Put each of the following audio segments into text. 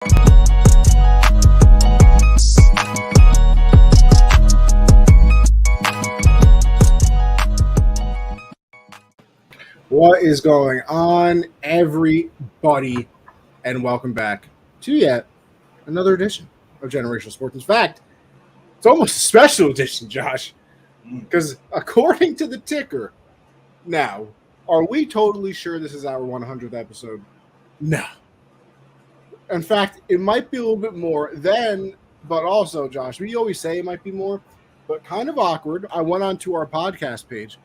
What is going on, everybody, and welcome back to yet another edition of Generational Sports. In fact, it's almost a special edition, Josh, because according to the ticker, now, are we totally sure this is our 100th episode? No. In fact, it might be a little bit more then, but also, Josh, we always say it might be more, but kind of awkward. I went onto our podcast page,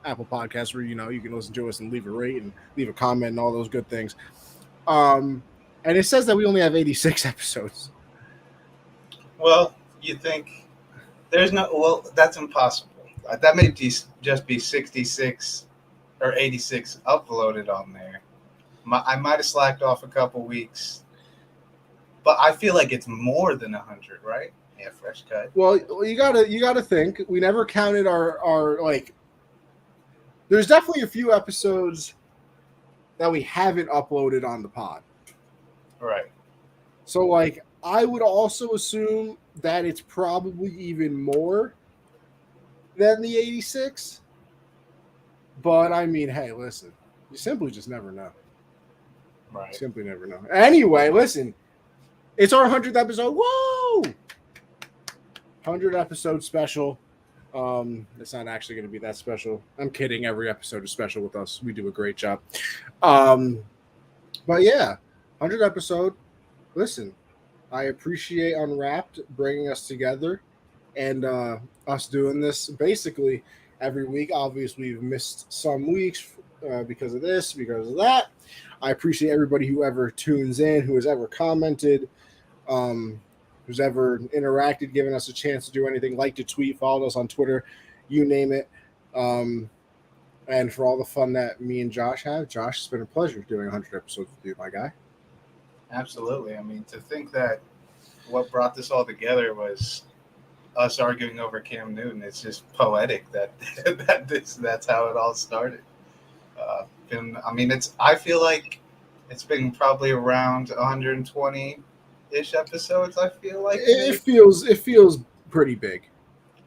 Apple Podcasts, where, you can listen to us and leave a rate and leave a comment and all those good things. And it says that we only have 86 episodes. Well, you think that's impossible. That may just be 66 or 86 uploaded on there. I might have slacked off a couple weeks, but I feel like it's more than 100, right? Yeah, fresh cut. Well, you gotta think. We never counted our like. There's definitely a few episodes that we haven't uploaded on the pod. Right. So, I would also assume that it's probably even more than the 86. But, I mean, hey, listen. You simply just never know. Right. Simply never know. Anyway, listen. It's our 100th episode. Whoa! 100 episode special. It's not actually going to be that special. I'm kidding. Every episode is special with us. We do a great job. But yeah, 100 episode. Listen, I appreciate Unwrapped bringing us together and us doing this basically every week. Obviously, we've missed some weeks because of this, because of that. I appreciate everybody who ever tunes in, who has ever commented, who's ever interacted, given us a chance to do anything, liked a tweet, followed us on Twitter, you name it. And for all the fun that me and Josh have, Josh, it's been a pleasure doing 100 episodes with you, my guy. Absolutely. I mean, to think that what brought this all together was us arguing over Cam Newton, it's just poetic that that's how it all started. I feel like it's been probably around 120-ish episodes. I feel like it feels pretty big.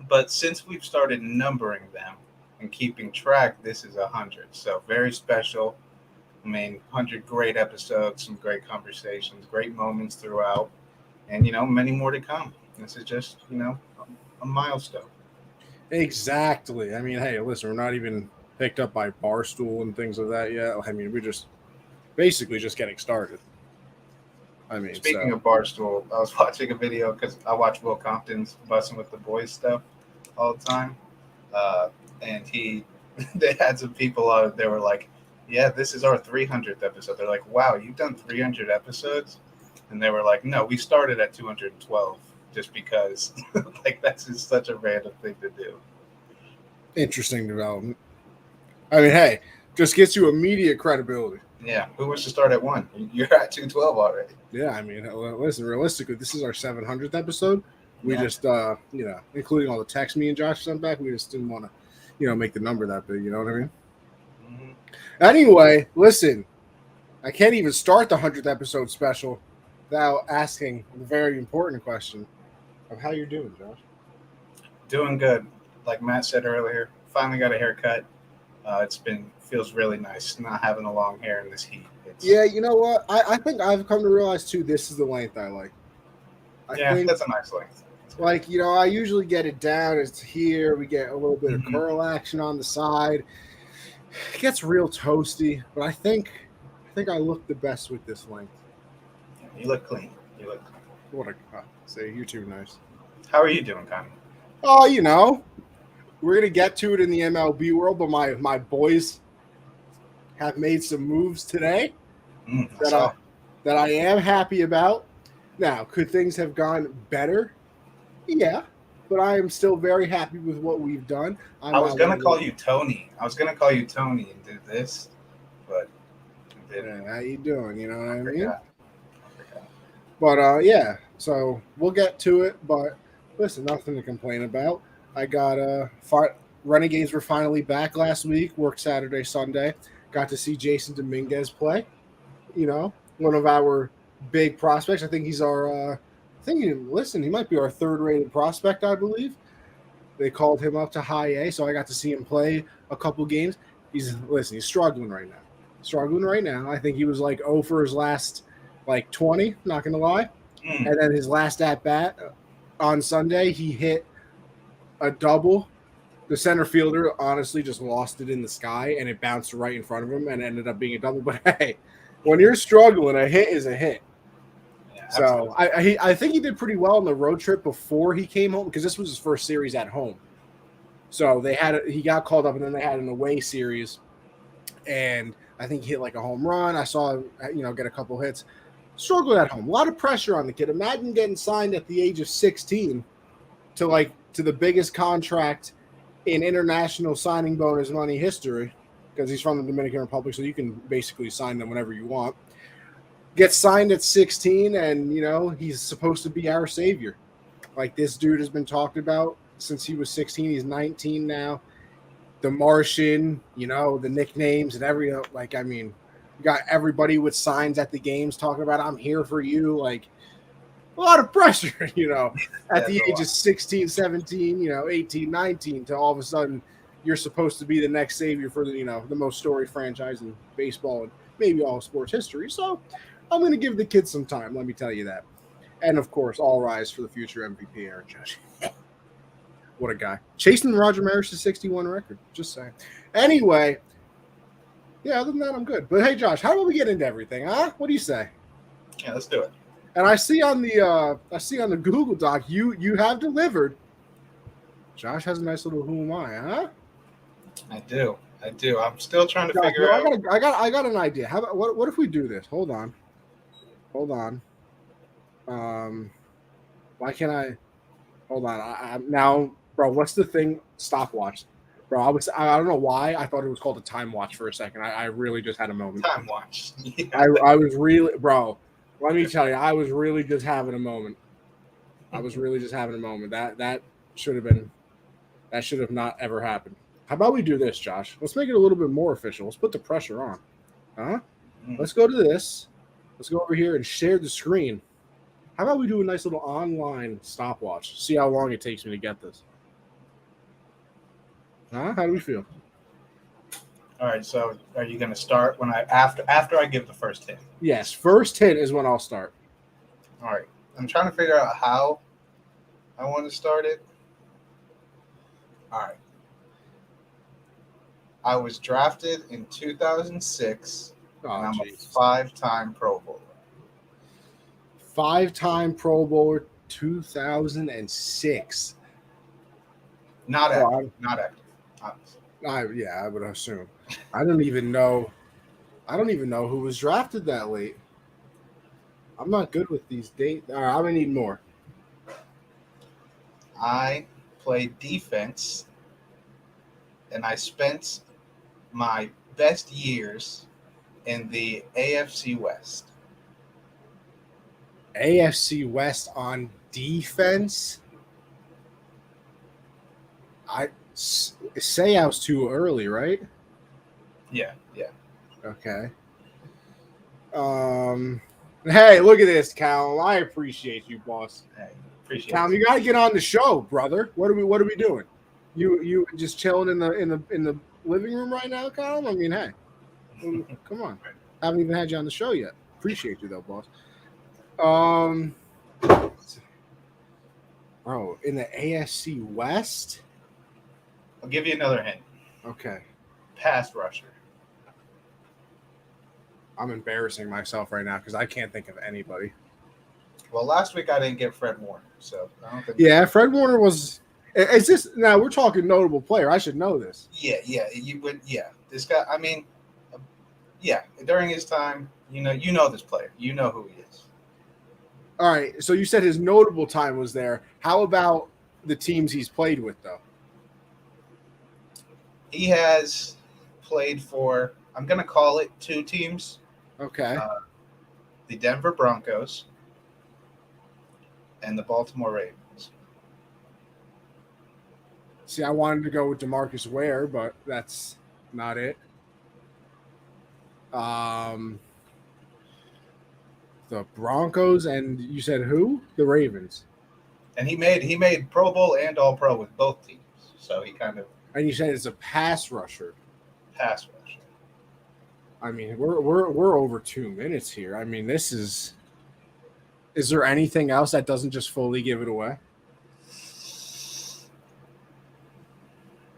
But since we've started numbering them and keeping track, this is 100. So very special. I mean, 100 great episodes, some great conversations, great moments throughout, and many more to come. This is just a milestone. Exactly. I mean, hey, listen, we're not even picked up by Barstool and things of that yet. I mean, we're just basically just getting started. I mean, speaking of Barstool, I was watching a video because I watch Will Compton's Bussin' with the Boys stuff all the time. And they had some people on, they were like, yeah, this is our 300th episode. They're like, wow, you've done 300 episodes? And they were like, no, we started at 212 just because that's just such a random thing to do. Interesting development. I mean, hey, just gets you immediate credibility. Yeah, who wants to start at 1? You're at 212 already. Yeah, I mean, listen, realistically, this is our 700th episode. We just, including all the texts me and Josh sent back, we just didn't want to, make the number that big, you know what I mean? Mm-hmm. Anyway, listen, I can't even start the 100th episode special without asking the very important question of how you're doing, Josh. Doing good. Like Matt said earlier, finally got a haircut. Feels really nice not having a long hair in this heat. Yeah, you know what? I think I've come to realize too, this is the length I like. I think that's a nice length. I usually get it down. It's here. We get a little bit of curl action on the side. It gets real toasty, but I think I look the best with this length. Yeah, you look clean. What say you're too nice. How are you doing, Connie? Oh, we're gonna get to it in the MLB world, but my boys have made some moves today that I am happy about. Now, could things have gone better? Yeah, but I am still very happy with what we've done. I was going to call you Tony. I was going to call you Tony and do this, but I didn't. How you doing? You know what I mean? But, so we'll get to it. But, listen, nothing to complain about. I got Renegades were finally back last week, worked Saturday, Sunday. Got to see Jason Dominguez play. One of our big prospects. I think he's our. He might be our third-rated prospect, I believe. They called him up to high A, so I got to see him play a couple games. He's struggling right now. I think he was like 0 for his last 20, not gonna lie. Mm. And then his last at bat on Sunday, he hit a double. The center fielder honestly just lost it in the sky and it bounced right in front of him and ended up being a double. But hey, when you're struggling, a hit is a hit. Yeah, So I think he did pretty well on the road trip before he came home because this was his first series at home. So he got called up and then they had an away series, and I think he hit like a home run. I saw him, get a couple hits. Struggled at home. A lot of pressure on the kid. Imagine getting signed at the age of 16 to the biggest contract in international signing bonus money history, because he's from the Dominican Republic, so you can basically sign them whenever you want. Gets signed at 16, and he's supposed to be our savior. Like, this dude has been talked about since he was 16. He's 19 now. The Martian, the nicknames and you got everybody with signs at the games talking about I'm here for you. Like, a lot of pressure, at the age of 16, 17, 18, 19, to all of a sudden you're supposed to be the next savior for the most storied franchise in baseball and maybe all sports history. So I'm going to give the kid some time, let me tell you that. And of course, all rise for the future MVP, Aaron Judge. What a guy. Chasing Roger Maris's 61 record. Just saying. Anyway, yeah, other than that, I'm good. But hey, Josh, how about we get into everything, huh? What do you say? Yeah, let's do it. And I see on the Google Doc you have delivered. Josh has a nice little who am I, huh? I do. I'm still trying to Josh, figure out. I got an idea. How about what if we do this? Hold on. Why can't I? Hold on. I'm now, bro. What's the thing? Stopwatch, bro. I don't know why I thought it was called a time watch for a second. I really just had a moment. Time watch. Yeah. I was really, bro. Let me tell you, I was really just having a moment. That should have not ever happened. How about we do this, Josh? Let's make it a little bit more official. Let's put the pressure on. Huh? Let's go to this. Let's go over here and share the screen. How about we do a nice little online stopwatch? See how long it takes me to get this. Huh? How do we feel? All right. So, are you going to start when after I give the first hint? Yes, first hint is when I'll start. All right. I'm trying to figure out how I want to start it. All right. I was drafted in 2006, and I'm a 5-time Pro Bowler. 5-time Pro Bowler, 2006. Not active. Honestly. I would assume. I don't even know who was drafted that late. I'm not good with these dates. All right, I'm gonna need more. I played defense, and I spent my best years in the AFC West. AFC West on defense? I say I was too early, right? Yeah. Okay. Hey, look at this, Callum. I appreciate you, boss. Hey, appreciate Callum, you gotta get on the show, brother. What are we doing? You just chilling in the living room right now, Callum? I mean, hey. Come on. I haven't even had you on the show yet. Appreciate you though, boss. Bro, in the AFC West? I'll give you another hint. Okay. Pass rusher. I'm embarrassing myself right now because I can't think of anybody. Well, last week I didn't get Fred Warner, so I don't think. Yeah, Fred Warner was. Is this now? We're talking notable player. I should know this. Yeah. You would. Yeah, this guy. I mean, yeah. During his time, you know this player. You know who he is. All right. So you said his notable time was there. How about the teams he's played with, though? He has played for. I'm gonna call it 2 teams. Okay. The Denver Broncos and the Baltimore Ravens. See, I wanted to go with DeMarcus Ware, but that's not it. The Broncos, and you said who? The Ravens. And he made Pro Bowl and All Pro with both teams. So he kind of And you said it's a pass rusher. pass rusher. I mean, we're over 2 minutes here. I mean, this is. Is there anything else that doesn't just fully give it away?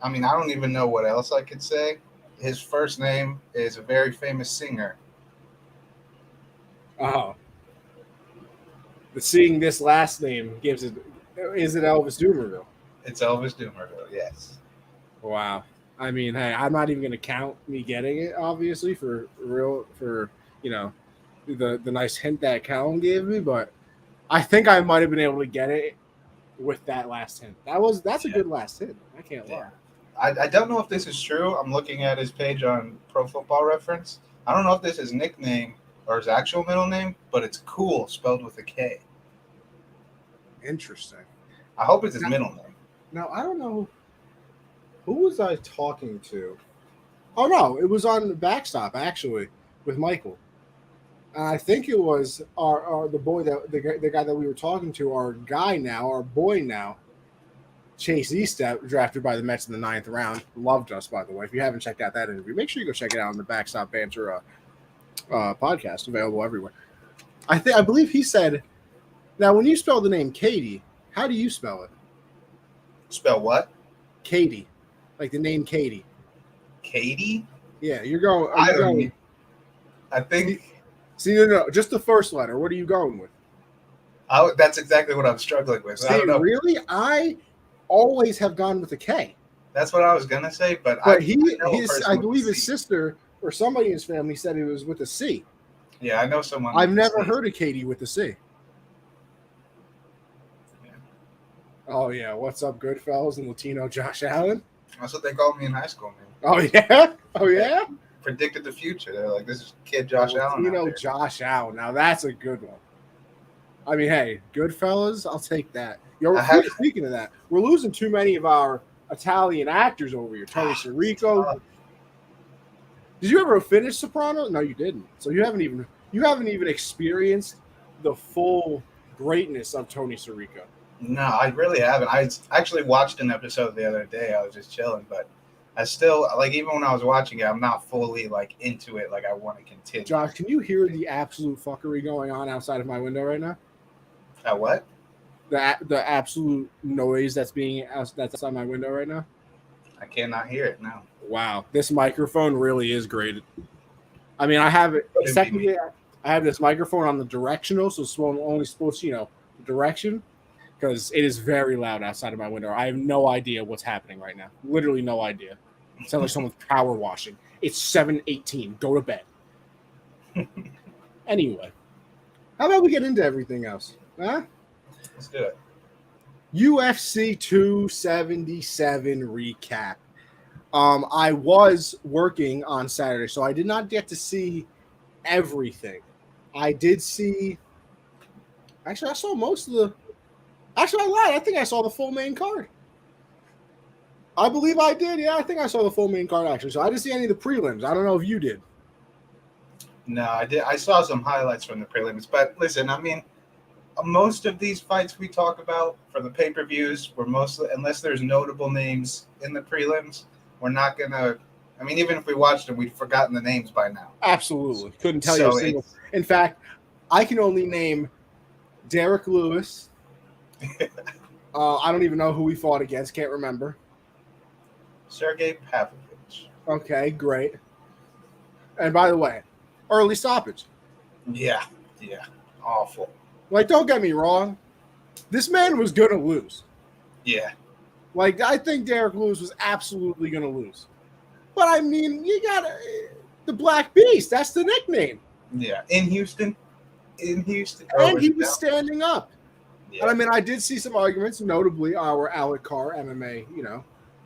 I mean, I don't even know what else I could say. His first name is a very famous singer. Oh. But seeing this last name gives it. Is it Elvis Dumervil? It's Elvis Dumervil, yes. Wow. I mean, hey, I'm not even going to count me getting it, obviously, for the nice hint that Callum gave me, but I think I might have been able to get it with that last hint. That's a good last hint. I can't lie. I don't know if this is true. I'm looking at his page on Pro Football Reference. I don't know if this is his nickname or his actual middle name, but it's Cool, spelled with a K. Interesting. I hope it's his middle name. Now, I don't know. Who was I talking to? Oh, no. It was on the backstop, actually, with Michael. And I think it was the guy that we were talking to, our boy now, Chase Eastep, drafted by the Mets in the 9th round. Loved us, by the way. If you haven't checked out that interview, make sure you go check it out on the Backstop Banter podcast, available everywhere. I believe he said, now when you spell the name Katie, how do you spell it? Spell what? Katie, like the name Katie. Katie? Yeah, you're going. I think. See, no, just the first letter. What are you going with? That's exactly what I'm struggling with. See, I don't know. Really? I always have gone with a K. That's what I was gonna say, but I believe his sister or somebody in his family said it was with a C. Yeah, I know someone. I've never heard of Katie with a C. Yeah. Oh yeah, what's up, Goodfellas and Latino Josh Allen? That's what they called me in high school, man. Oh yeah, Predicted the future. They're like, this is kid Josh Allen. Latino Josh Allen. Now that's a good one. I mean, hey, Goodfellas, I'll take that. Speaking of that, we're losing too many of our Italian actors over here. Tony Sirico. Did you ever finish Soprano? No, you didn't. So you haven't even experienced the full greatness of Tony Sirico. No, I really haven't. I actually watched an episode the other day. I was just chilling, but I still, like, even when I was watching it, I'm not fully, like, into it. Like, I want to continue. Josh, can you hear the absolute fuckery going on outside of my window right now? What? The absolute noise that's outside my window right now? I cannot hear it now. Wow, this microphone really is great. I mean, I have it. Secondly, I have this microphone on the directional, so it's only supposed to, direction, because it is very loud outside of my window. I have no idea what's happening right now. Literally no idea. It sounds like someone's power washing. It's 7:18. Go to bed. Anyway, how about we get into everything else? Huh? Let's do it. UFC 277 recap. I was working on Saturday, so I did not get to see everything. I did see. Actually, I saw most of the. Actually, I lied. I think I saw the full main card. I believe I did. Yeah, I think I saw the full main card, actually. So I didn't see any of the prelims. I don't know if you did. No, I did. I saw some highlights from the prelims. But listen, I mean, most of these fights we talk about for the pay-per-views were mostly, unless there's notable names in the prelims, we're not going to. I mean, even if we watched them, we've forgotten the names by now. Absolutely. Couldn't tell you a single. In fact, I can only name Derek Lewis. I don't even know who he fought against. Can't remember. Sergey Pavlovich. Okay, great. And by the way, early stoppage. Yeah. Awful. Like, don't get me wrong. This man was going to lose. Yeah. Like, I think Derek Lewis was absolutely going to lose. But, I mean, you got the Black Beast. That's the nickname. Yeah. In Houston. And he was standing up. Yeah. And I mean, I did see some arguments, notably our Alec Carr, MMA,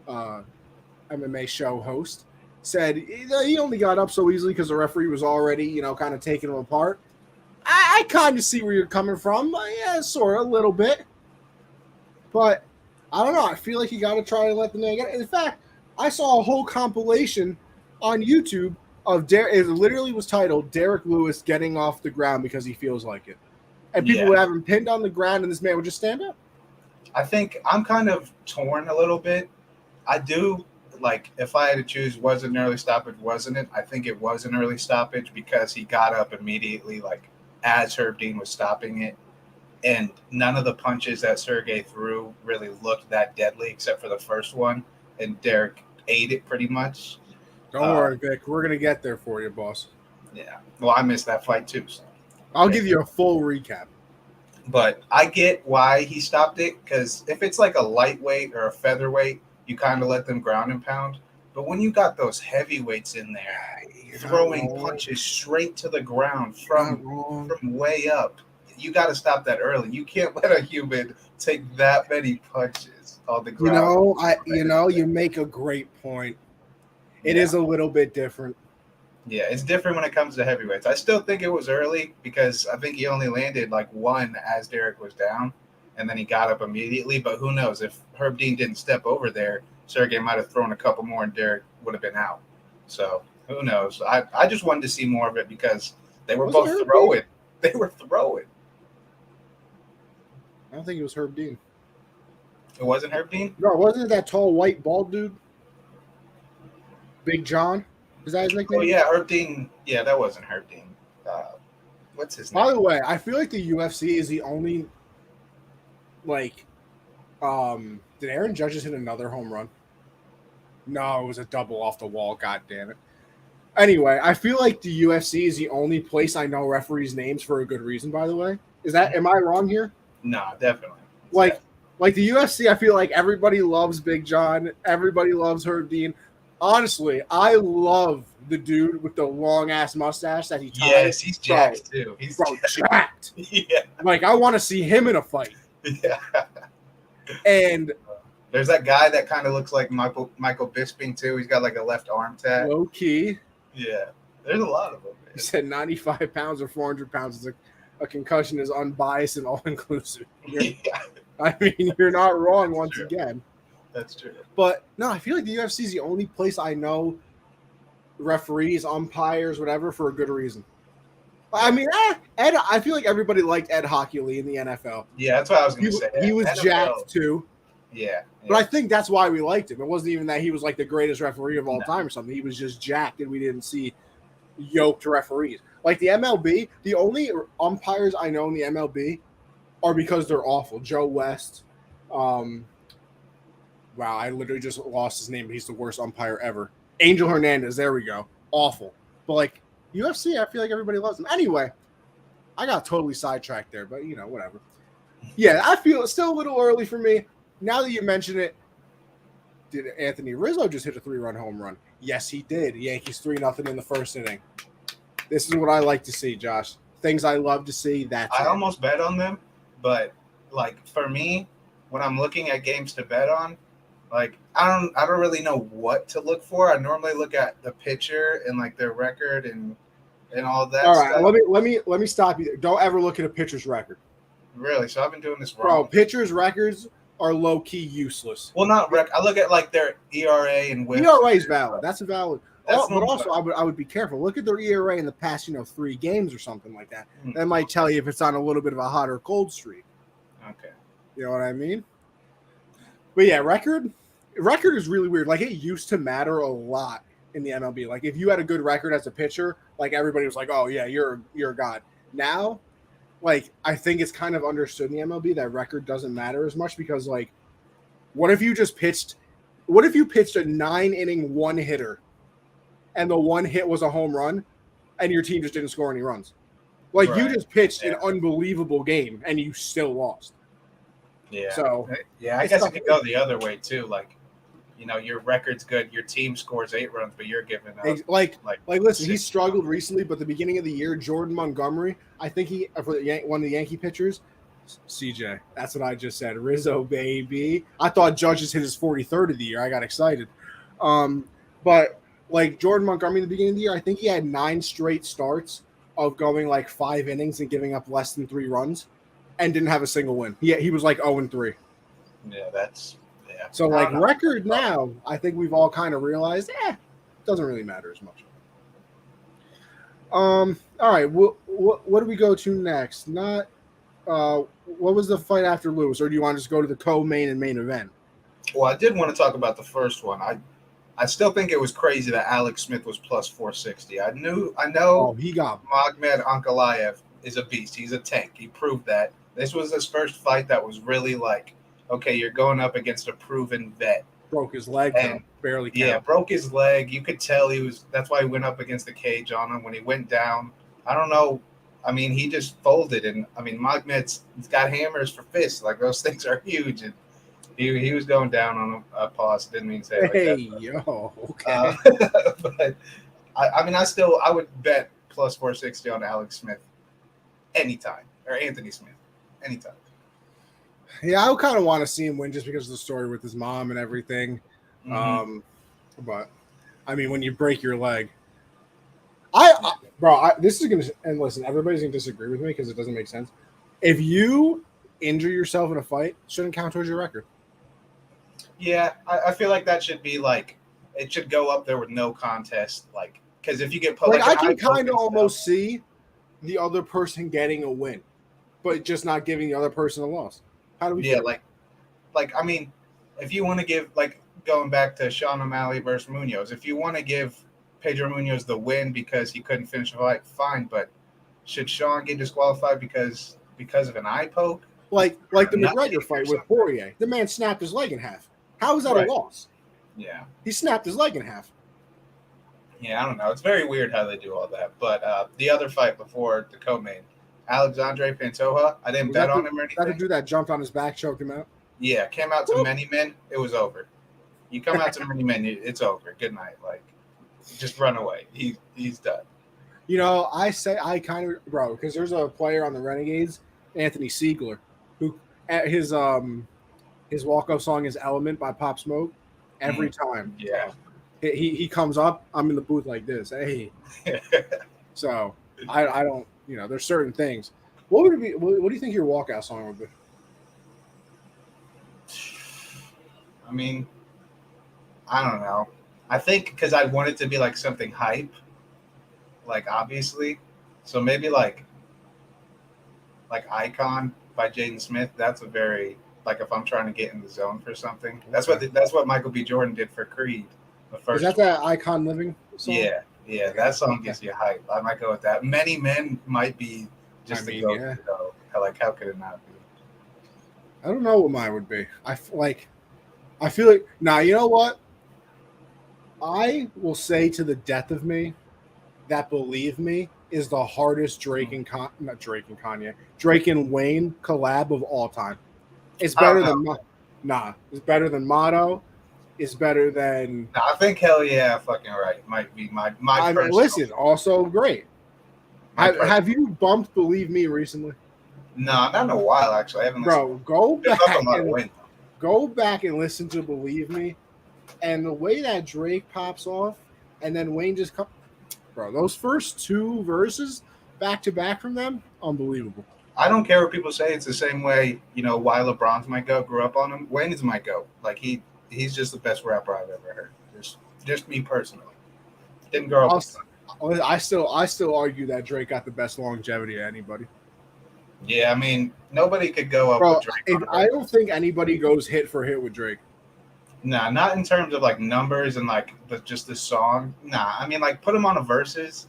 MMA show host, said he only got up so easily because the referee was already, kind of taking him apart. I kind of see where you're coming from. Yeah, sort of, a little bit. But I don't know. I feel like you got to try to let the man get it. In fact, I saw a whole compilation on YouTube of it literally was titled Derek Lewis getting off the ground because he feels like it. And people would have him pinned on the ground and this man would just stand up. I think I'm kind of torn a little bit. I do, like, if I had to choose, was it an early stoppage, wasn't it? I think it was an early stoppage because he got up immediately, like, as Herb Dean was stopping it. And none of the punches that Sergey threw really looked that deadly except for the first one. And Derek ate it pretty much. Don't worry, Vic. We're going to get there for you, boss. Yeah. Well, I missed that fight too. So. I'll give you a full recap. But I get why he stopped it, because if it's like a lightweight or a featherweight, you kind of let them ground and pound. But when you got those heavyweights in there, throwing punches straight to the ground from way up, you got to stop that early. You can't let a human take that many punches on the ground. You make a great point. It is a little bit different. Yeah, it's different when it comes to heavyweights. I still think it was early because I think he only landed like one as Derek was down, and then he got up immediately. But who knows? If Herb Dean didn't step over there, Sergey might have thrown a couple more and Derek would have been out. So who knows? I just wanted to see more of it because they were both throwing. They were throwing. I don't think it was Herb Dean. It wasn't Herb Dean? No, wasn't it that tall, white, bald dude? Big John? Is that his nickname? Oh, yeah, Herb Dean. Yeah, that wasn't Herb Dean. What's his name? By the way, I feel like the UFC is the only, did Aaron Judge hit another home run? No, it was a double off the wall. God damn it. Anyway, I feel like the UFC is the only place I know referees' names for a good reason, by the way. Am I wrong here? No, definitely. Like the UFC, I feel like everybody loves Big John. Everybody loves Herb Dean. Honestly, I love the dude with the long-ass mustache that he ties. Yes, he's jacked, too. He's jacked. Yeah. Like, I want to see him in a fight. Yeah. And there's that guy that kind of looks like Michael Bisping, too. He's got, like, a left arm tat. Low-key. Yeah. There's a lot of them, man. He said 95 pounds or 400 pounds is a concussion is unbiased and all-inclusive. Yeah. I mean, you're not wrong once again. That's true. But no, I feel like the UFC is the only place I know referees, umpires, whatever, for a good reason. I mean, Ed. I feel like everybody liked Ed Hockley in the NFL. Yeah, that's what I was going to say. He was NFL. Jacked too. Yeah. But I think that's why we liked him. It wasn't even that he was like the greatest referee of all time or something. He was just jacked, and we didn't see yoked referees. Like the MLB, the only umpires I know in the MLB are because they're awful. Joe West. Wow, I literally just lost his name, but he's the worst umpire ever. Angel Hernandez, there we go. Awful. But, like, UFC, I feel like everybody loves him. Anyway, I got totally sidetracked there, but, whatever. Yeah, I feel it's still a little early for me. Now that you mention it, did Anthony Rizzo just hit a 3-run home run? Yes, he did. Yankees 3-0 in the first inning. This is what I like to see, Josh. Things I love to see. I almost bet on them, but, like, for me, when I'm looking at games to bet on, like, I don't really know what to look for. I normally look at the pitcher and like their record and all that. All right, stuff. let me stop you there. Don't ever look at a pitcher's record. Really? So I've been doing this wrong. Bro, pitchers' records are low key useless. Well, not I look at like their ERA and whip. ERA is valid. That's a valid. But also, I would be careful. Look at their ERA in the past, 3 games or something like that. Mm-hmm. That might tell you if it's on a little bit of a hot or cold streak. Okay. You know what I mean? But yeah, record is really weird. Like, it used to matter a lot in the MLB. Like, if you had a good record as a pitcher, like, everybody was like, oh yeah, you're a god. Now, like, I think it's kind of understood in the MLB that record doesn't matter as much because, like, what if you pitched a 9-inning one-hitter and the one hit was a home run and your team just didn't score any runs? Like, right. You just pitched an unbelievable game and you still lost. Yeah. So yeah, I guess it could go the other way too. Like, your record's good, your team scores 8 runs, but you're giving up. Like listen, he struggled recently, but the beginning of the year, Jordan Montgomery, I think for one of the Yankee pitchers, CJ. That's what I just said. Rizzo, baby. I thought Judge just hit his 43rd of the year. I got excited. But like Jordan Montgomery in the beginning of the year, I think he had 9 straight starts of going like 5 innings and giving up less than 3 runs. And didn't have a single win. He was like 0-3. Yeah, So record now, I think we've all kind of realized, doesn't really matter as much. All right. What do we go to next? Not. What was the fight after Lewis, or do you want to just go to the co-main and main event? Well, I did want to talk about the first one. I still think it was crazy that Alex Smith was plus 460. I know Oh, he got. Magomed Ankalaev is a beast. He's a tank. He proved that. This was his first fight that was really like, okay, you're going up against a proven vet. Broke his leg, And though. Barely count. yeah, broke his leg. You could tell he was. That's why he went up against the cage on him. When he went down, I don't know. I mean, he just folded, and I mean, Magomed's he's got hammers for fists. Like those things are huge, and he was going down on him. Pause. Didn't mean to say it like Hey, that. yo, okay. But I mean, I would bet plus 460 on Alex Smith anytime, or Anthony Smith anytime. Yeah, I kind of want to see him win just because of the story with his mom and everything. Mm-hmm. But I mean, when you break your leg, this is gonna, and listen, everybody's gonna disagree with me because it doesn't make sense. If you injure yourself in a fight, it shouldn't count towards your record. Yeah, I feel like that should be like it should go up there with no contest, like because if you get put Like like I can kind of almost see the other person getting a win, but just not giving the other person a loss. How do we? Yeah, like I mean, if you want to give like going back to Sean O'Malley versus Munoz, if you want to give Pedro Munoz the win because he couldn't finish the fight, fine. But should Sean get disqualified because of an eye poke? Like the McGregor fight with Poirier, the man snapped his leg in half. How is that a loss? Yeah, he snapped his leg in half. Yeah, I don't know. It's very weird how they do all that. But the other fight before the co-main, Alexandre Pantoja, I didn't bet on him or anything. That dude that jumped on his back, choked him out. Yeah, came out to many men. It was over. You come out to many men, it's over. Good night. Like, just run away. He's done. You know, I kind of, bro, because there's a player on the Renegades, Anthony Siegler, who at his walk-up song is Element by Pop Smoke. Every time. Yeah. He comes up, I'm in the booth like this. Hey. So I don't, you know, there's certain things. What would it be? What do you think your walkout song would be? I mean, I don't know. I think because I want it to be like something hype, like obviously. So maybe like Icon by Jaden Smith. That's a very like if I'm trying to get in the zone for something. That's what Michael B. Jordan did for Creed. The first. Is that Icon Living song? Yeah. That song gets you hype. I might go with that. Many Men might be just to go. Yeah. Like how could it not be? I don't know what mine would be. I feel like now you know what? I will say to the death of me that Believe Me is the hardest Drake and Wayne collab of all time. It's better than it's better than Motto. It's better than I think Hell Yeah, fucking right. Might be my personal. Listen, also great. Have you bumped Believe Me recently? No, not in a while actually. I haven't listened. Go back and listen to Believe Me. And the way that Drake pops off and then Wayne just comes, bro, those first two verses back to back from them, unbelievable. I don't care what people say. It's the same way, why LeBron's my GOAT, grew up on him. Wayne is my GOAT. Like he's just the best rapper I've ever heard. Just me personally. Didn't grow up. I still argue that Drake got the best longevity of anybody. Yeah, I mean, nobody could go up with Drake. I don't think anybody goes hit for hit with Drake. Nah, not in terms of like numbers and like just the song. Nah, I mean like put him on a versus.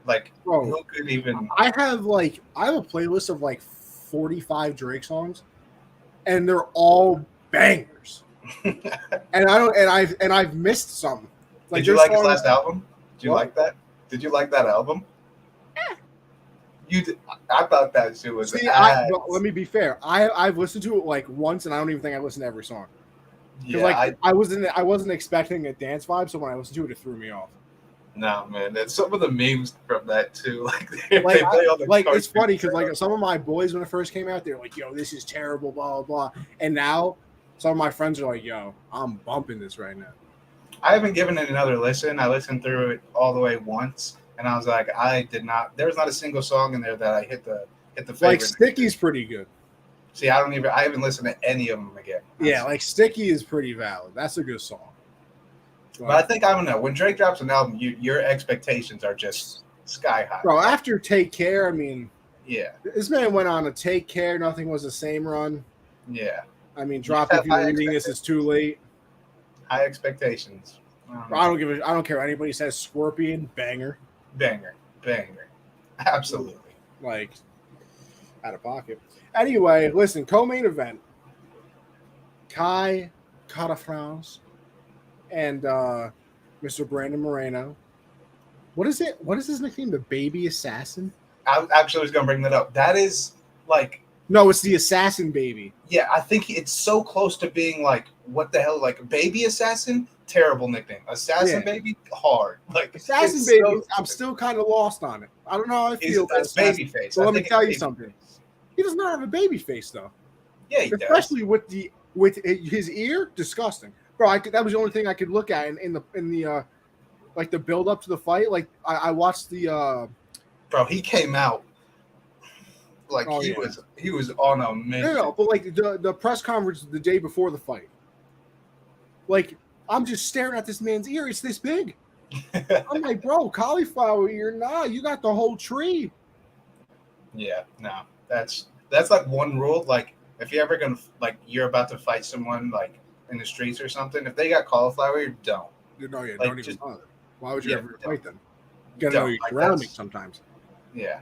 Like who could even? I have a playlist of like 45 Drake songs, and they're all bangers. and I've missed some. Like, did you like his last album? Did you like that? Did you like that album? You did. I thought that shit was. Let me be fair. I've listened to it like once, and I don't even think I listened to every song. Yeah, I wasn't expecting a dance vibe, so when I listened to it, it threw me off. No, man, that's some of the memes from that too. They play all the it's funny because like some of my boys when it first came out, they're like, "Yo, this is terrible," blah blah blah. And now some of my friends are like, "Yo, I'm bumping this right now." I haven't given it another listen. I listened through it all the way once, and I was like, I did not. There was not a single song in there that I hit the favorite. Like Sticky's pretty good. See, I haven't listened to any of them again. Yeah, like Sticky is pretty valid. That's a good song. But I think, I don't know, when Drake drops an album, your expectations are just sky high. Bro, after Take Care, I mean, yeah, this man went on a Take Care, Nothing Was the Same run. yeah. I mean, You drop have if you're high reading this, it's too late. High expectations. I don't care what anybody says. Scorpion, banger. Banger. Absolutely. Like, out of pocket. Anyway, listen, co-main event. Kai Kara-France and Mr. Brandon Moreno. What is it? What is his nickname? The Baby Assassin? I actually was going to bring that up. That is like... No, it's the Assassin Baby. Yeah, I think it's so close to being like, what the hell? Like, Baby Assassin? Terrible nickname. Assassin Baby? Hard. Like Assassin Baby, I'm still kind of lost on it. I don't know how I feel. It's baby face. So let me tell you something. He does not have a baby face, though. Yeah, he especially does. with his ear, disgusting, bro. That was the only thing I could look at in the like the build up to the fight. Like I watched the bro. He came out like he was on a mission. No, but like the press conference the day before the fight, like I'm just staring at this man's ear. It's this big. I'm like, bro, cauliflower ear. Nah, you got the whole tree. Yeah, no, that's like one rule. Like, if you're ever gonna you're about to fight someone like in the streets or something, if they got cauliflower, you don't. No, yeah, like, don't even bother. Why would you ever fight them? You gotta know your like surroundings sometimes. Yeah.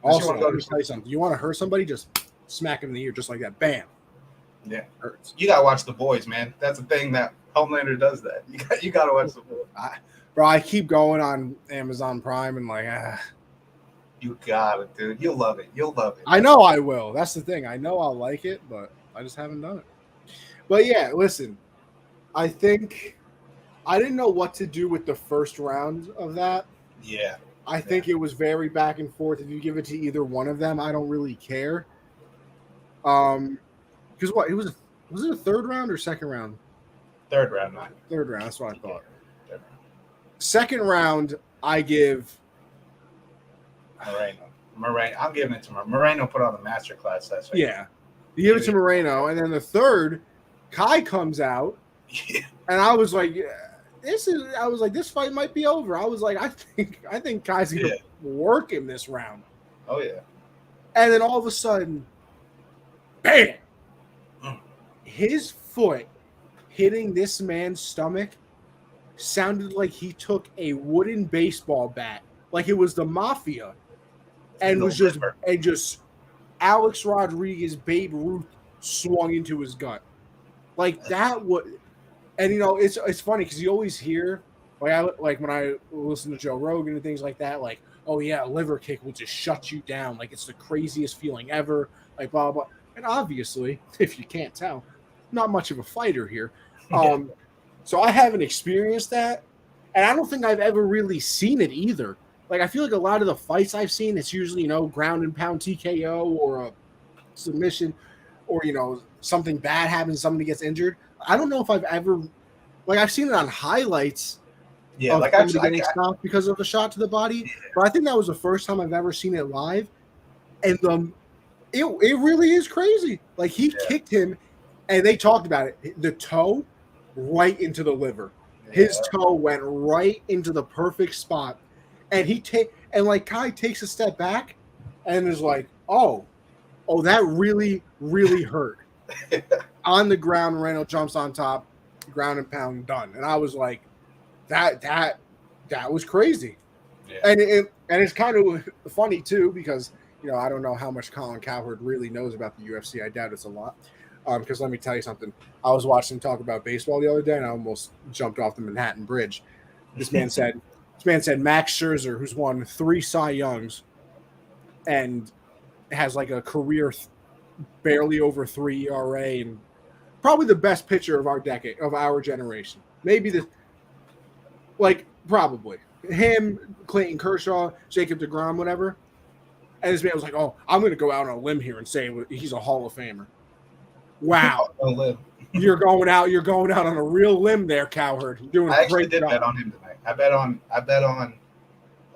Also, let me tell you something. You want to hurt somebody, just smack him in the ear, just like that. Bam. Yeah, hurts. You gotta watch The Boys, man. That's the thing that Homelander does. That you gotta watch The Boys. Bro, I keep going on Amazon Prime and like, you got it, dude. You'll love it. You'll love it. I know I will. That's the thing. I know I'll like it, but I just haven't done it. But yeah, listen, I think I didn't know what to do with the first round of that. Yeah. I think it was very back and forth. If you give it to either one of them, I don't really care. Because what? Was it a third round or second round? Third round, man. Third round. That's what I thought. Second round, I give Moreno. I'm giving it to Moreno. Put on a masterclass. That's right. Yeah, you give it to Moreno, and then the third, Kai comes out, and I was like, this fight might be over. I was like, I think Kai's gonna work him this round. Oh yeah. And then all of a sudden, bam! His foot hitting this man's stomach sounded like he took a wooden baseball bat, like it was the mafia, and was just Alex Rodriguez, Babe Ruth swung into his gut, like that. And it's funny because you always hear like when I listen to Joe Rogan and things like that, like, oh yeah, a liver kick will just shut you down, like it's the craziest feeling ever, like blah blah. And obviously, if you can't tell, not much of a fighter here. So I haven't experienced that, and I don't think I've ever really seen it either. Like, I feel like a lot of the fights I've seen, it's usually, ground and pound TKO or a submission or, something bad happens, somebody gets injured. I don't know if I've ever, I've seen it on highlights. Yeah, like actually getting stopped because of a shot to the body. But I think that was the first time I've ever seen it live. And it really is crazy. Like, he kicked him, and they talked about it. The toe right into the liver. His toe went right into the perfect spot, and Kai takes a step back, and is like, "Oh, that really, really hurt." On the ground, Moreno jumps on top, ground and pound, done. And I was like, "That was crazy." Yeah. And it's kind of funny too because I don't know how much Colin Cowherd really knows about the UFC. I doubt it's a lot. Because let me tell you something. I was watching him talk about baseball the other day, and I almost jumped off the Manhattan Bridge. This man said Max Scherzer, who's won 3 Cy Youngs, and has like a career barely over 3 ERA, and probably the best pitcher of our decade, of our generation. Maybe probably him, Clayton Kershaw, Jacob deGrom, whatever. And this man was like, "Oh, I'm going to go out on a limb here and say he's a Hall of Famer." Wow, you're going out on a real limb there, Cowherd. You're doing a great job. I bet on him tonight.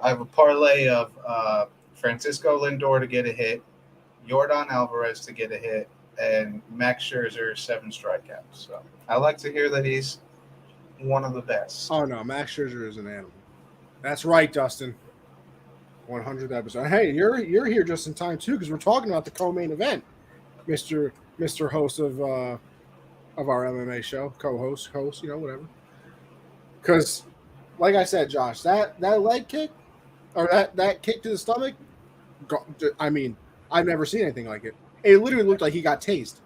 I have a parlay of Francisco Lindor to get a hit, Yordan Alvarez to get a hit, and Max Scherzer 7 strikeouts. So I like to hear that he's one of the best. Oh no, Max Scherzer is an animal. That's right, Dustin. 100th episode. Hey, you're here just in time too, because we're talking about the co-main event, Mister Host of our MMA show, co-host, host, whatever. Because, like I said, Josh, that leg kick or that kick to the stomach, I mean, I've never seen anything like it. It literally looked like he got tased.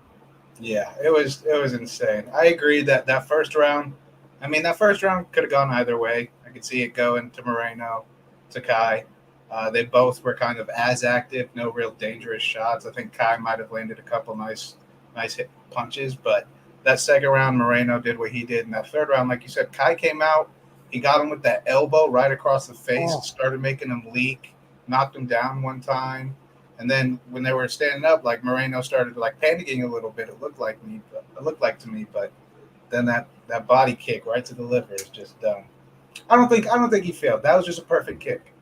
Yeah, it was insane. I agree that first round. I mean, that first round could have gone either way. I could see it going to Moreno, to Kai. They both were kind of as active, no real dangerous shots. I think Kai might have landed a couple nice hit punches, but that second round, Moreno did what he did. In that third round, like you said, Kai came out. He got him with that elbow right across the face, started making him leak, knocked him down one time. And then when they were standing up, like Moreno started like panicking a little bit. It looked like to me, but then that body kick right to the liver is just done. I don't think he failed. That was just a perfect kick.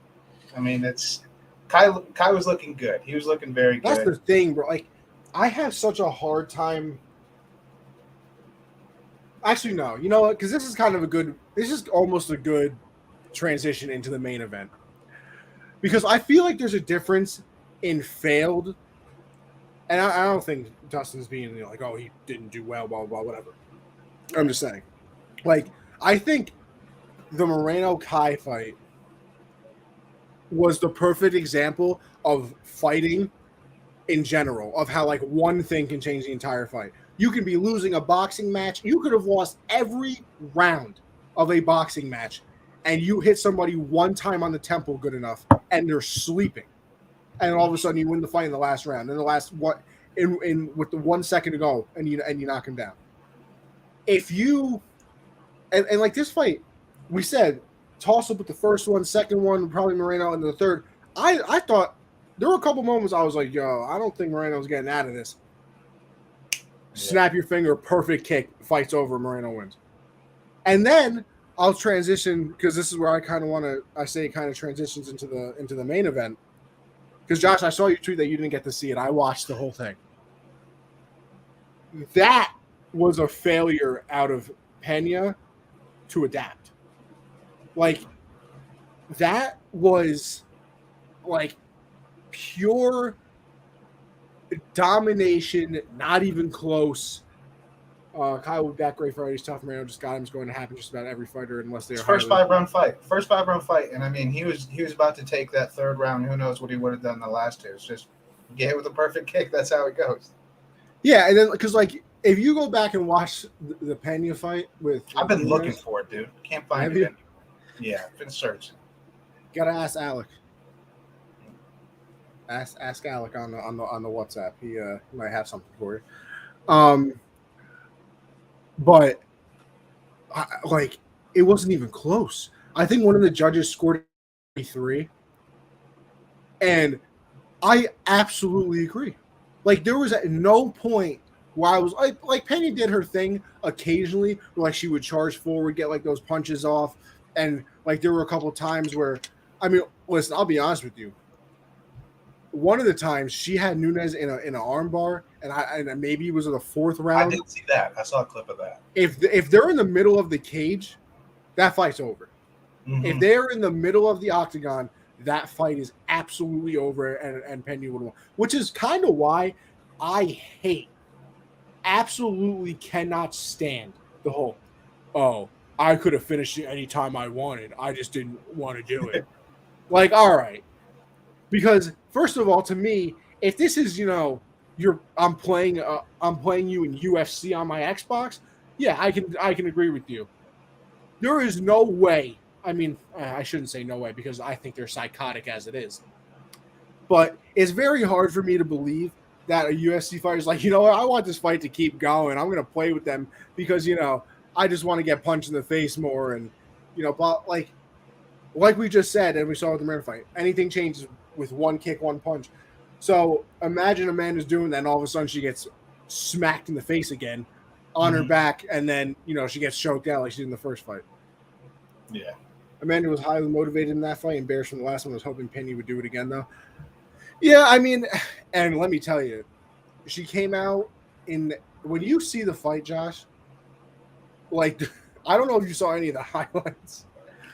I mean, it's Kai was looking good. He was looking very good. That's the thing, bro. Like, I have such a hard time. Actually, no. You know what? Because this is almost a good transition into the main event. Because I feel like there's a difference in failed, and I don't think Dustin's being like, oh, he didn't do well, blah, blah, blah, whatever. I'm just saying. Like, I think the Moreno-Kai fight was the perfect example of fighting in general, of how, like, one thing can change the entire fight. You can be losing a boxing match. You could have lost every round of a boxing match, and you hit somebody one time on the temple good enough, and they're sleeping. And all of a sudden, you win the fight in the last round. In the last with the 1 second to go, and you knock him down. If you and like this fight, we said toss up with the first one, second one, probably Moreno, and the third. I thought there were a couple moments I was like, yo, I don't think Moreno's getting out of this. Yeah. Snap your finger, perfect kick, fight's over, Moreno wins. And then I'll transition, because this is where I kind of want to. I say it kind of transitions into the main event. Because, Josh, I saw your tweet that you didn't get to see it. I watched the whole thing. That was a failure out of Pena to adapt. Like, that was, like, pure domination, not even close. Kyle will be back great Fridays. Tough Moreno just got him. It's going to happen just about every fighter unless they're first 5-round fight. And I mean, he was about to take that third round. Who knows what he would have done in the last two? It's just get hit with a perfect kick. That's how it goes. Yeah, and then because like if you go back and watch the Pena fight I've been looking for it, dude. Can't find it. Yeah, I've been searching. Gotta ask Alec. Ask Alec on the WhatsApp. He might have something for you. But like it wasn't even close. I think one of the judges scored 3, and I absolutely agree. Like there was at no point where I was like Penny did her thing occasionally, where like she would charge forward, get like those punches off, and like there were a couple of times where, I mean, listen, I'll be honest with you. One of the times she had Nunes in an armbar, and maybe it was in the fourth round. I didn't see that. I saw a clip of that. If they're in the middle of the cage, that fight's over. Mm-hmm. If they're in the middle of the octagon, that fight is absolutely over, and Penny would win. Which is kind of why I absolutely cannot stand the whole, oh, I could have finished it anytime I wanted. I just didn't want to do it. Like, all right. Because first of all, to me, if this is, I'm playing you in UFC on my Xbox, yeah, I can agree with you. There is no way. I mean, I shouldn't say no way because I think they're psychotic as it is. But it's very hard for me to believe that a UFC fighter is like, you know what, I want this fight to keep going. I'm going to play with them because, I just want to get punched in the face more. And, but like we just said, and we saw with the Moreno fight, anything changes with one kick, one punch. So imagine Amanda's doing that, and all of a sudden she gets smacked in the face again on her back, and then, she gets choked out like she did in the first fight. Yeah. Amanda was highly motivated in that fight, embarrassed from the last one. I was hoping Penny would do it again, though. Yeah, I mean, and let me tell you, she came out when you see the fight, Josh, like, I don't know if you saw any of the highlights,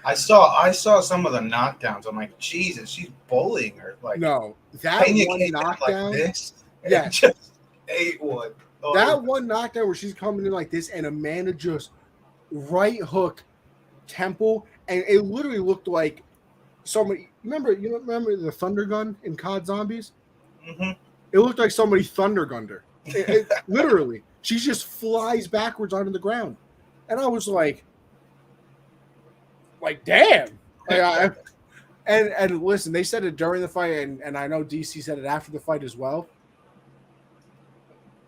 I saw some of the knockdowns. I'm like, Jesus, she's bullying her. Like, No, that Pena one came down knockdown. like this, and Yeah. just ate one. Oh, That one knockdown where she's coming in like this, and Amanda just right hook temple, and it literally looked like somebody. You remember the Thunder Gun in COD Zombies? Mm-hmm. It looked like somebody Thunder Gunned her. Literally, she just flies backwards onto the ground, and I was like damn. And listen, they said it during the fight, and I know DC said it after the fight as well.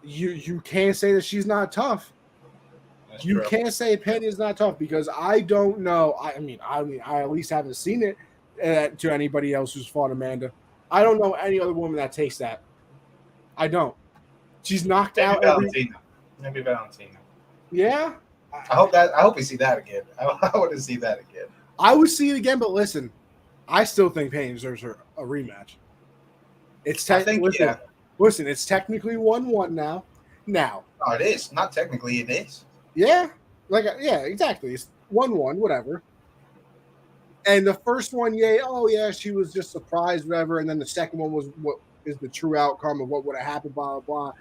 You can't say that she's not tough. That's You true. can't say Penny is not tough because I don't know. I mean, I at least haven't seen it to anybody else who's fought Amanda. I don't know any other woman that takes that. I don't. She's knocked out Maybe Valentina. Yeah. I hope we see that again. I want to see that again. I would see it again, but listen, I still think Penny deserves a rematch. Listen, it's technically 1-1 now. No, it is. Not technically, it is. Yeah. Exactly. It's 1-1, whatever. And the first one, she was just surprised, whatever. And then the second one was what is the true outcome of what would have happened, blah, blah, blah.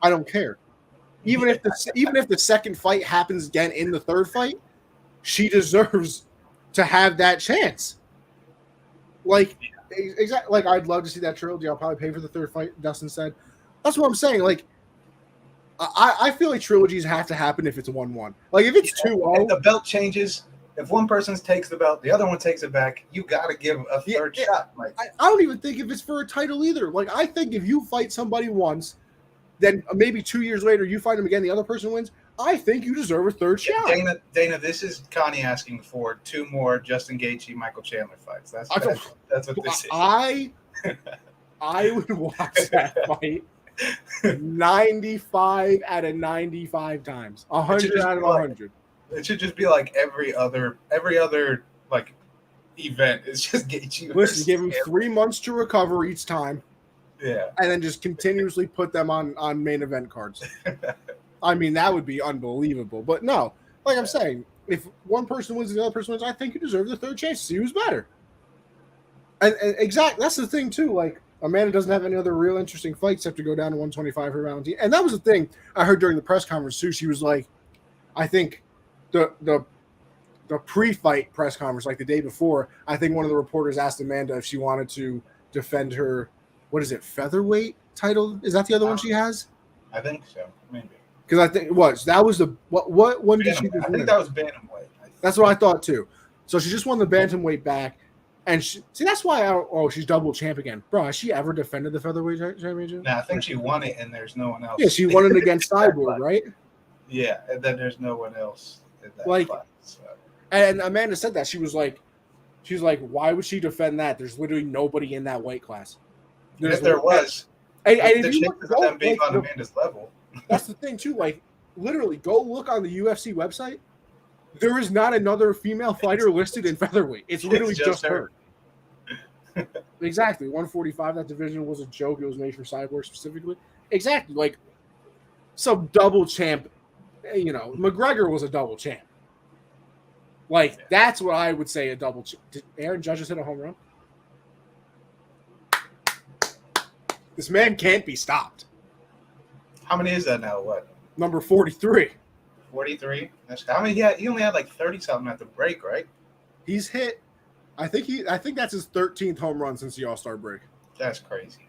I don't care. Even if the second fight happens again in the third fight, she deserves to have that chance. Exactly. Like, I'd love to see that trilogy. I'll probably pay for the third fight, Dustin said. That's what I'm saying. Like, I feel like trilogies have to happen if it's 1-1. Like, if it's 2-0. If the belt changes, if one person takes the belt, the other one takes it back, you got to give a third shot. Like, I don't even think if it's for a title either. Like, I think if you fight somebody once, then maybe 2 years later you fight them again, the other person wins, I think you deserve a third shot. Dana, this is Connie asking for 2 more Justin Gaethje, Michael Chandler fights. That's what this is. I would watch that fight 95 out of 95 times. 100 out of 100. It should just be like every other like event. It's just Gaethje. Listen, give him 3 months to recover each time. Yeah. And then just continuously put them on main event cards. I mean, that would be unbelievable. But no, like I'm saying, if one person wins and the other person wins, I think you deserve the third chance to see who's better. And exactly, that's the thing too. Like, Amanda doesn't have any other real interesting fights except to go down to 125 for Valentina. And that was the thing I heard during the press conference too. She was like, I think the pre-fight press conference, like the day before, I think one of the reporters asked Amanda if she wanted to defend her, what is it, featherweight title? Is that the other one she has? I think so, maybe. Because I think that was the what one did she? I think that was bantamweight. That's what I thought too. So she just won the bantamweight back, and that's why she's double champ again, bro. Has she ever defended the featherweight championship? No, I think she won it, and there's no one else. Yeah, she won it against Cyborg, right? Yeah, and then there's no one else in that fight. So. And Amanda said that she was like, why would she defend that? There's literally nobody in that weight class. If there was, and the chances of them being on Amanda's level. That's the thing too. Like, literally, go look on the UFC website. There is not another female fighter listed in featherweight. It's literally just her. Exactly. 145. That division was a joke. It was made for Cyborg specifically. Exactly. Like, some double champ. You know, McGregor was a double champ. Like, that's what I would say a double champ. Did Aaron Judge just hit a home run? This man can't be stopped. How many is that now? What? Number 43. 43? How many? Yeah, he only had like 30 something at the break, right? He's hit. I think that's his 13th home run since the All-Star break. That's crazy.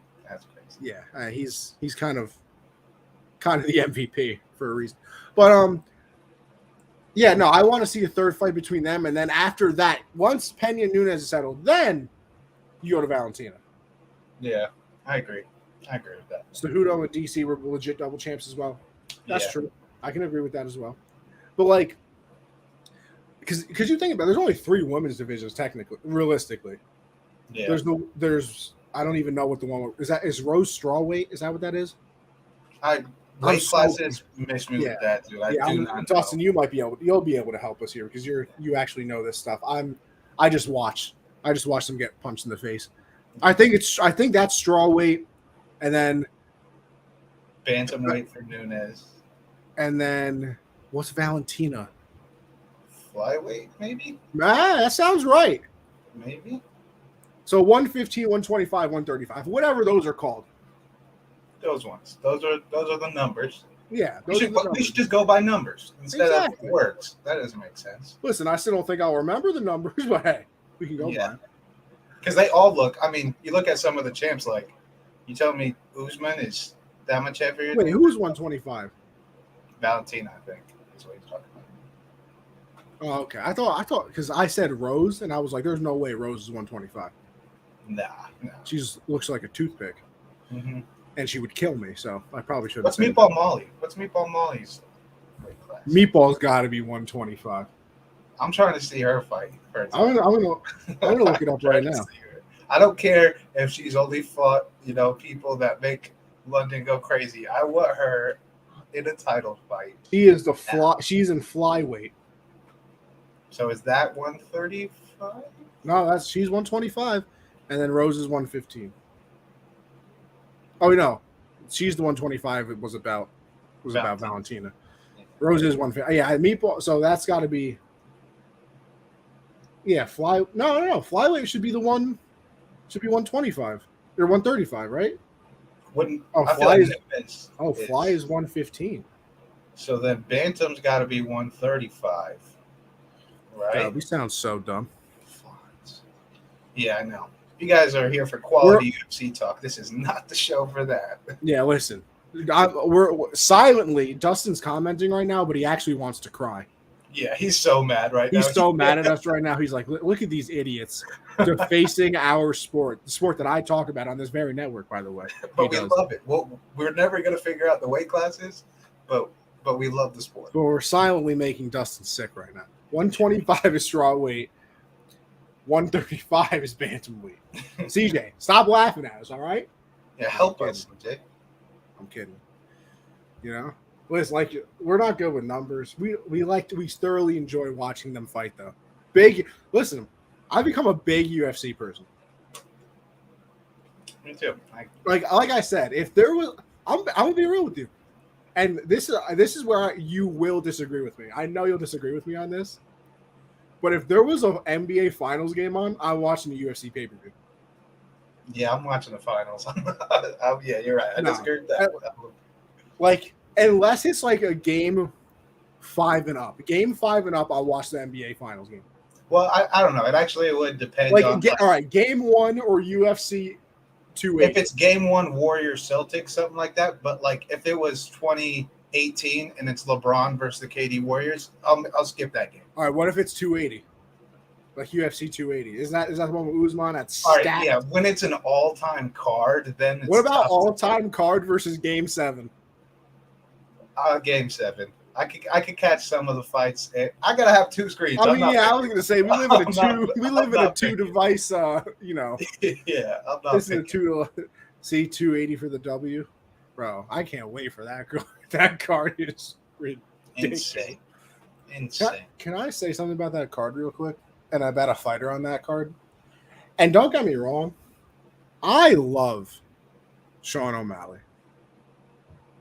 Yeah, he's kind of the MVP for a reason. But yeah, no, I want to see a third fight between them, and then after that, once Pena and Nunes is settled, then you go to Valentina. Yeah, I agree with that. Cejudo and DC were legit double champs as well. That's true. I can agree with that as well. But like, because you think about it, there's only 3 women's divisions technically, realistically. Yeah. There's I don't even know what the one is Rose strawweight. Is that what that is? Weight classes miss me with that, dude. Dustin, you'll be able to help us here because you actually know this stuff. I just watch them get punched in the face. I think that's strawweight, and then bantamweight for Nunes. And then what's Valentina? flyweight, maybe. That sounds right. Maybe. So 115, 125, 135, whatever those are called. Those ones. Those are the numbers. Yeah, We should just go by numbers instead of words. That doesn't make sense. Listen, I still don't think I'll remember the numbers, but hey, we can go by them. Because they all look. I mean, you look at some of the champs. Like, you tell me Usman is that much heavier. Wait, who's 125? Valentina, I think, is what he's talking Oh, about. okay. I thought because I said Rose, and I was like, "There's no way Rose is 125." Nah. She just looks like a toothpick. Mm-hmm. And she would kill me, so I probably shouldn't. What's Meatball Molly? What's Meatball Molly's weight class? Meatball's got to be 125. I'm trying to see her fight. I'm gonna look it up right now. I don't care if she's only fought, people that make London go crazy. I want her in a title fight. She is She's in flyweight. So is that 135? No, she's 125, and then Rose is 115. Oh no, she's the 125. It was about Valentina. Rose is 150. Yeah, Meatball. So that's got to be. Yeah, No. Flyweight should be the one. Should be 125 or 135, right? Fly is 115. So then Bantam's got to be 135, right? God, we sound so dumb. Yeah, I know. You guys are here for quality UFC talk. This is not the show for that. Yeah, listen. We're silently. Dustin's commenting right now, but he actually wants to cry. Yeah, he's so mad right now. He's so mad at us right now. He's like, look at these idiots defacing our sport, the sport that I talk about on this very network, by the way. But we love it. Well, we're never going to figure out the weight classes, but we love the sport. But we're silently making Dustin sick right now. 125 is strawweight. 135 is bantamweight. CJ, stop laughing at us, all right? Yeah, help us, CJ. I'm kidding. Listen, we're not good with numbers. We thoroughly enjoy watching them fight, though. Listen, I've become a big UFC person. Me too. Like I said, if there was, I'm gonna be real with you, and this is where you will disagree with me. I know you'll disagree with me on this. But if there was an NBA Finals game on, I'm watching the UFC pay-per-view. Yeah, I'm watching the finals. Yeah, you're right. I disagree with that. Unless it's like a game 5 and up. Game 5 and up, I'll watch the NBA Finals game. Well, I don't know. It would depend on... all right, game 1 or UFC 280. If it's game 1, Warriors Celtics, something like that. But, if it was 2018 and it's LeBron versus the KD Warriors, I'll skip that game. All right, what if it's 280? Like UFC 280. Is that the one with Usman that's stacked? All right, yeah, when it's an all-time card, then it's... What about all-time card versus Game 7? Game 7. I could catch some of the fights. I gotta have 2 screens. I was gonna say we live in a 2-device. Yeah, I'm not. This is a 280 for the W, bro. I can't wait for that. That card is ridiculous. Insane. Can I say something about that card real quick? And I bet a fighter on that card. And don't get me wrong, I love Sean O'Malley.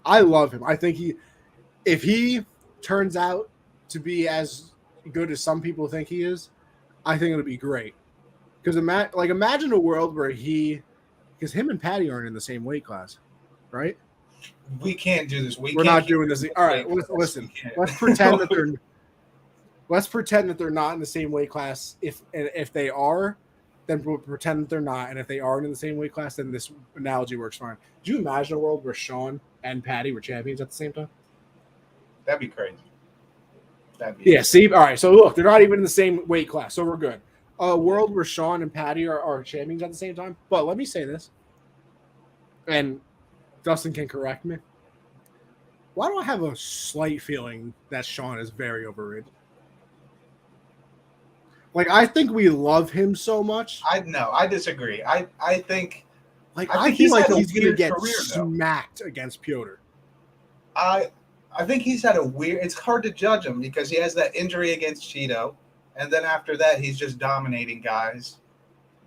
I love him. I think if he turns out to be as good as some people think he is, I think it'll be great. Because imagine a world where because him and Patty aren't in the same weight class, right? We can't do this. We're not doing this. All right, listen. Let's pretend that they're not in the same weight class. If they are, then we'll pretend that they're not. And if they aren't in the same weight class, then this analogy works fine. Do you imagine a world where Sean and Patty were champions at the same time? That'd be crazy. See? All right, so look, they're not even in the same weight class, so we're good. A world where Sean and Patty are champions at the same time. But let me say this, and Dustin can correct me. Why do I have a slight feeling that Sean is very overrated? I think we love him so much. I disagree. I think he's going to get smacked against Piotr. I think he's had a weird... It's hard to judge him because he has that injury against Cheeto, and then after that, he's just dominating guys.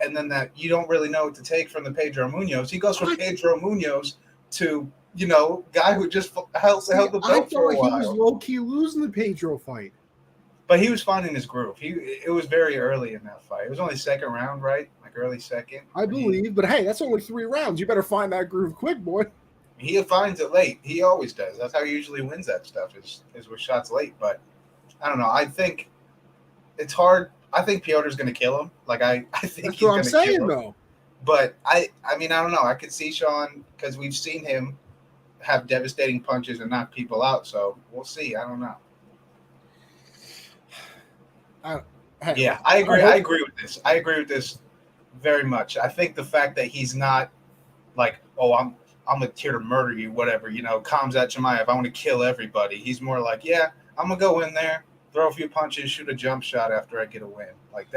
And then that you don't really know what to take from the Pedro Munoz. He goes from Pedro Munoz to, guy who just held the belt for a while. He was low-key losing the Pedro fight. But he was finding his groove. It was very early in that fight. It was only second round, right? Like early second. I believe, but hey, that's only 3 rounds. You better find that groove quick, boy. He finds it late. He always does. That's how he usually wins that stuff. Is with shots late. But I don't know. I think it's hard. I think Piotr's going to kill him. Like I think That's he's what I'm going to saying, kill him. though. But I mean, I don't know. I could see Sean because we've seen him have devastating punches and knock people out. So we'll see. I don't know. Yeah, I agree. I agree with this. I agree with this very much. I think the fact that he's not like, oh, I'm here to murder you, whatever, Khamzat Chimaev, I want to kill everybody. He's more like, yeah, I'm gonna go in there, throw a few punches, shoot a jump shot after I get a win. Like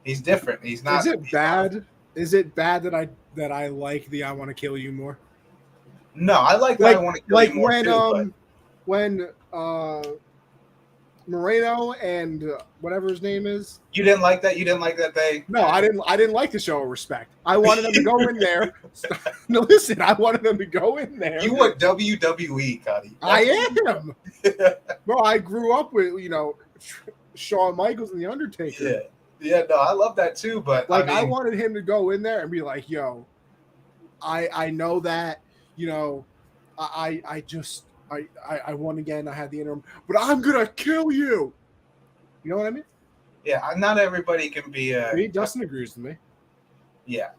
he's different. He's not. Is it bad? Is it bad that I like the I want to kill you more? No, I like that. I want to kill you more too. When Moreno and whatever his name is. You didn't like that? You didn't like that they... No, I didn't like the show of respect. I wanted them to go in there. No, listen, I wanted them to go in there. You want WWE, Cuddy. I am. Bro, I grew up with, Shawn Michaels and The Undertaker. Yeah. Yeah, no, I love that too, but... I wanted him to go in there and be like, yo, I know that, I won again. I had the interim, but I'm gonna kill you. You know what I mean? Yeah, not everybody can be. Dustin agrees with me. Yeah,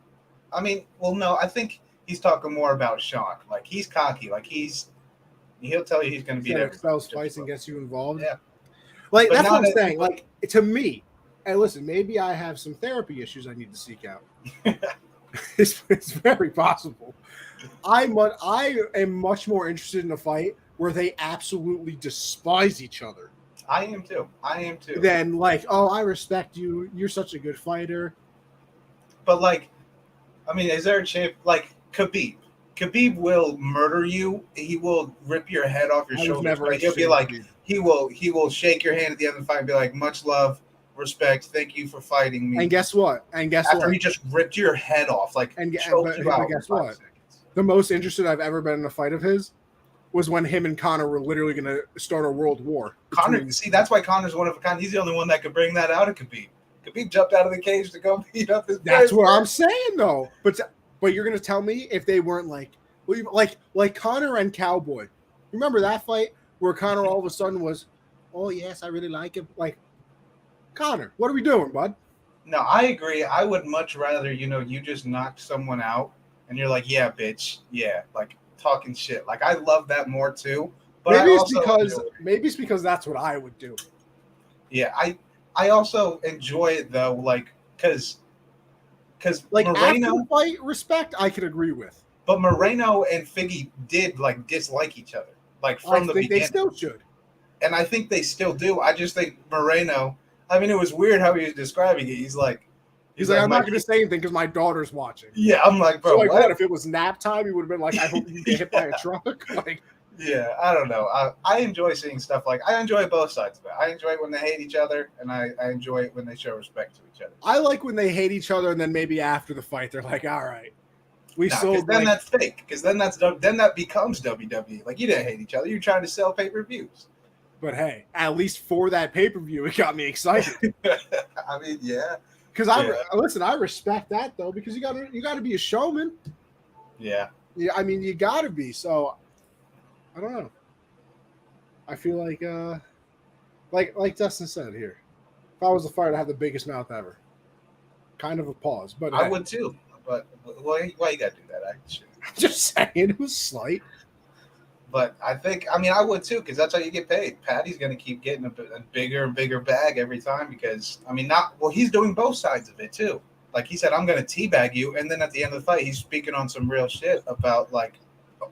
I mean, well, no, I think he's talking more about Sean. Like he's cocky. Like he'll tell you he's going to beat everybody. Expels fights and gets you involved. Yeah, like that's what I'm saying. Like to me, and listen, maybe I have some therapy issues I need to seek out. It's very possible. I am much more interested in a fight where they absolutely despise each other. I am too. Then like, oh, I respect you. You're such a good fighter. But like, I mean, is there a chance? Like Khabib? Khabib will murder you. He will rip your head off your shoulders. He'll be like, he will shake your hand at the end of the fight and be like, much love, respect, thank you for fighting me. And guess what? After he just ripped your head off, like, but guess what? The most interested I've ever been in a fight of his was when him and Conor were literally going to start a world war. Conor, see, that's why Conor's one of a kind. He's the only one that could bring that out of Khabib. Khabib jumped out of the cage to go beat up his. That's what I'm saying, though. But you're going to tell me if they weren't like Conor and Cowboy. Remember that fight where Conor all of a sudden was, oh yes, I really like him. Like, Conor, what are we doing, bud? No, I agree. I would much rather, you just knocked someone out and you're like, yeah, bitch, yeah, like talking shit. Like I love that more too. But maybe it's because that's what I would do. Yeah, I also enjoy it though, like because like Moreno after fight respect, I could agree with. But Moreno and Figgy did like dislike each other, like from the beginning. They still should, and I think they still do. I just think Moreno. I mean, it was weird how he was describing it. He's like, I'm not going to say anything because my daughter's watching. Yeah, I'm like, bro. So what? If it was nap time, he would have been like, I hope you get hit by a truck. Like, yeah, I don't know. I enjoy seeing stuff like I enjoy both sides of it. I enjoy it when they hate each other, and I enjoy it when they show respect to each other. I like when they hate each other, and then maybe after the fight, they're like, all right, then that's fake. Because then that becomes WWE. Like you didn't hate each other. You're trying to sell pay-per-views. But hey, at least for that pay-per-view, it got me excited. I mean, yeah. Because I respect that though, because you gotta be a showman. Yeah. Yeah, I mean you gotta be. So I don't know. I feel like Dustin said here. If I was a fighter, I'd have the biggest mouth ever. Kind of a pause, but I would too. But why you gotta do that? I'm just saying it was slight. But I would too, because that's how you get paid. Patty's going to keep getting a bigger and bigger bag every time because, he's doing both sides of it too. Like he said, I'm going to teabag you. And then at the end of the fight, he's speaking on some real shit about like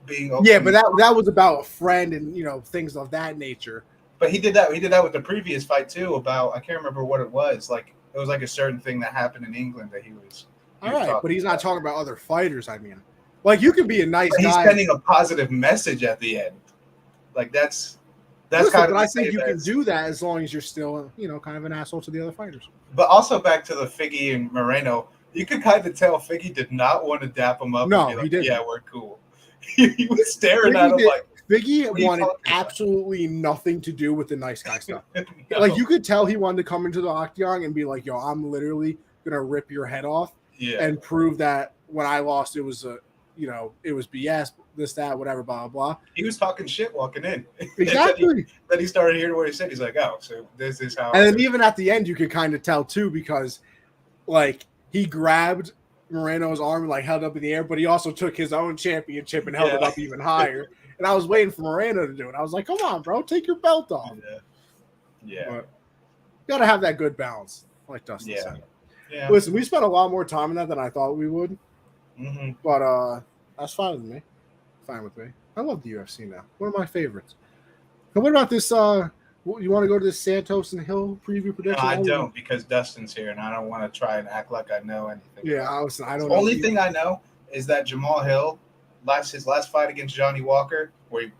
being open. Yeah, but that was about a friend and, things of that nature. But he did that. He did that with the previous fight too about, I can't remember what it was. Like it was like a certain thing that happened in England that he was. All right, but he's not talking about other fighters, I mean. Like you can be a nice guy. He's sending a positive message at the end. Like that's kind of. But I think you can do that as long as you're still, kind of an asshole to the other fighters. But also back to the Figgy and Moreno, you could kind of tell Figgy did not want to dap him up. No, and be like, he didn't. Yeah, we're cool. He was staring at him like Figgy What are you wanted talking about? absolutely nothing to do with the nice guy stuff. No. Like you could tell he wanted to come into the octagon and be like, "Yo, I'm literally gonna rip your head off Yeah. and prove that when I lost, it was it was BS, this, that, whatever, blah, blah, blah." He was talking shit walking in. Exactly. Then he started hearing what he said. He's like, "Oh, so this is how." And then even at the end, you could kind of tell too because, like, he grabbed Moreno's arm and like held up in the air, but he also took his own championship and held it up even higher. And I was waiting for Moreno to do it. I was like, "Come on, bro, take your belt off." Yeah. But you gotta have that good balance, like Dustin said. Yeah. Listen, we spent a lot more time on that than I thought we would, Mm-hmm. but that's fine with me. Fine with me. I love the UFC now. One of my favorites. And what about this? You want to go to this Santos and Hill preview No, prediction? I don't because Dustin's here, and I don't want to try and act like I know anything. Yeah, I don't. The only thing I know is that Jamal Hill, his last fight against Johnny Walker, where he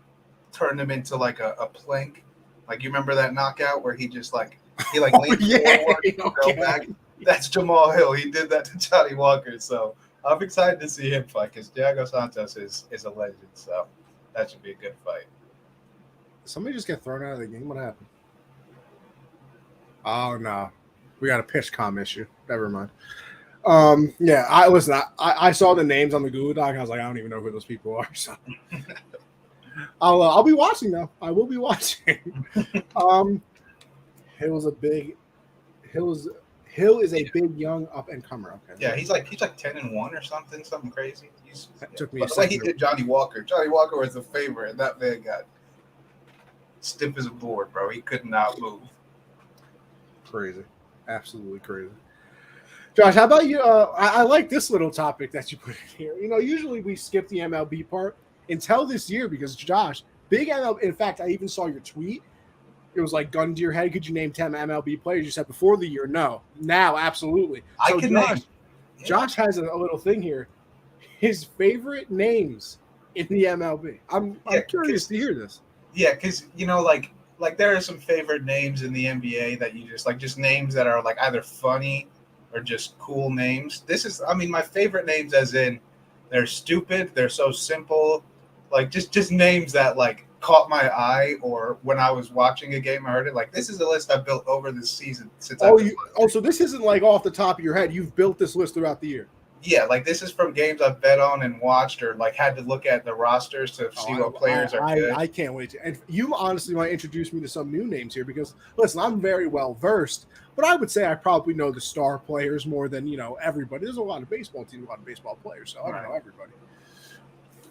turned him into like a plank. Like you remember that knockout where he just like leaned forward, fell back. That's Jamal Hill. He did that to Johnny Walker. So I'm excited to see him fight because Thiago Santos is a legend. So that should be a good fight. Somebody just got thrown out of the game. What happened? Oh no, we got a pitch comm issue. Never mind. Yeah, I saw the names on the Google Doc. And I was like, I don't even know who those people are. So I'll be watching though. I will be watching. Hill is a big young up and comer. Okay. Yeah, he's like 10-1 or something crazy. Took me a like he second. did Johnny Walker. Johnny Walker was the favorite, and that man got stiff as a board, bro. He could not move. Crazy, absolutely crazy. Josh, how about you? I like this little topic that you put in here. Usually we skip the MLB part until this year because Josh, big MLB. In fact, I even saw your tweet. It was like gun to your head. Could you name 10 MLB players? You said before the year, no. Now, absolutely. So Josh has a little thing here. His favorite names in the MLB. I'm curious to hear this. Yeah, because like there are some favorite names in the NBA that you just names that are like either funny or just cool names. This is, my favorite names as in they're stupid, they're so simple, like just names that like caught my eye, or when I was watching a game I heard it. Like this is a list I built over this season since. So this isn't like off the top of your head. You've built this list throughout the year. Yeah, like this is from games I've bet on and watched, or like had to look at the rosters to see what players are good. I can't wait to. And you honestly might introduce me to some new names here because listen, I'm very well versed, but I would say I probably know the star players more than everybody. There's a lot of baseball teams, a lot of baseball players, so I don't know everybody.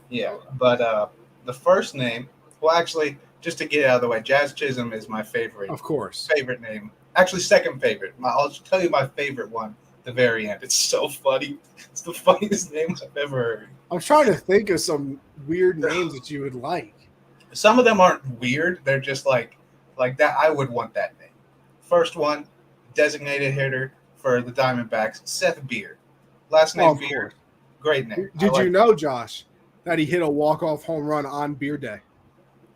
Yeah, but the first name, well, actually, just to get it out of the way, Jazz Chisholm is my favorite. Of course, favorite name. Actually, second favorite. I'll tell you my favorite one. The very end. It's so funny. It's the funniest name I've ever heard. I'm trying to think of some weird names that you would like. Some of them aren't weird. They're just like that. I would want that name. First one, designated hitter for the Diamondbacks, Seth Beer. Last name Beer. Great name. Did you know, Josh, that he hit a walk-off home run on Beer Day?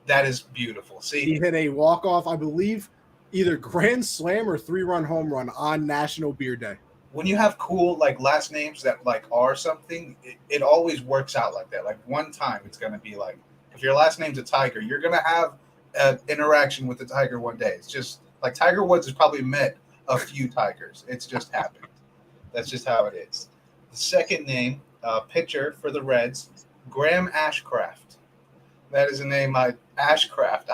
That is beautiful. See, he hit a walk-off, I believe, either grand slam or 3-run home run on National Beer Day. When you have cool like last names that like are something, it always works out like that. Like one time it's going to be like, if your last name's a Tiger, you're going to have an interaction with the Tiger one day. It's just like Tiger Woods has probably met a few Tigers. It's just happened. That's just how it is. The second name, pitcher for the Reds, Graham Ashcraft. That is a name. Ashcraft.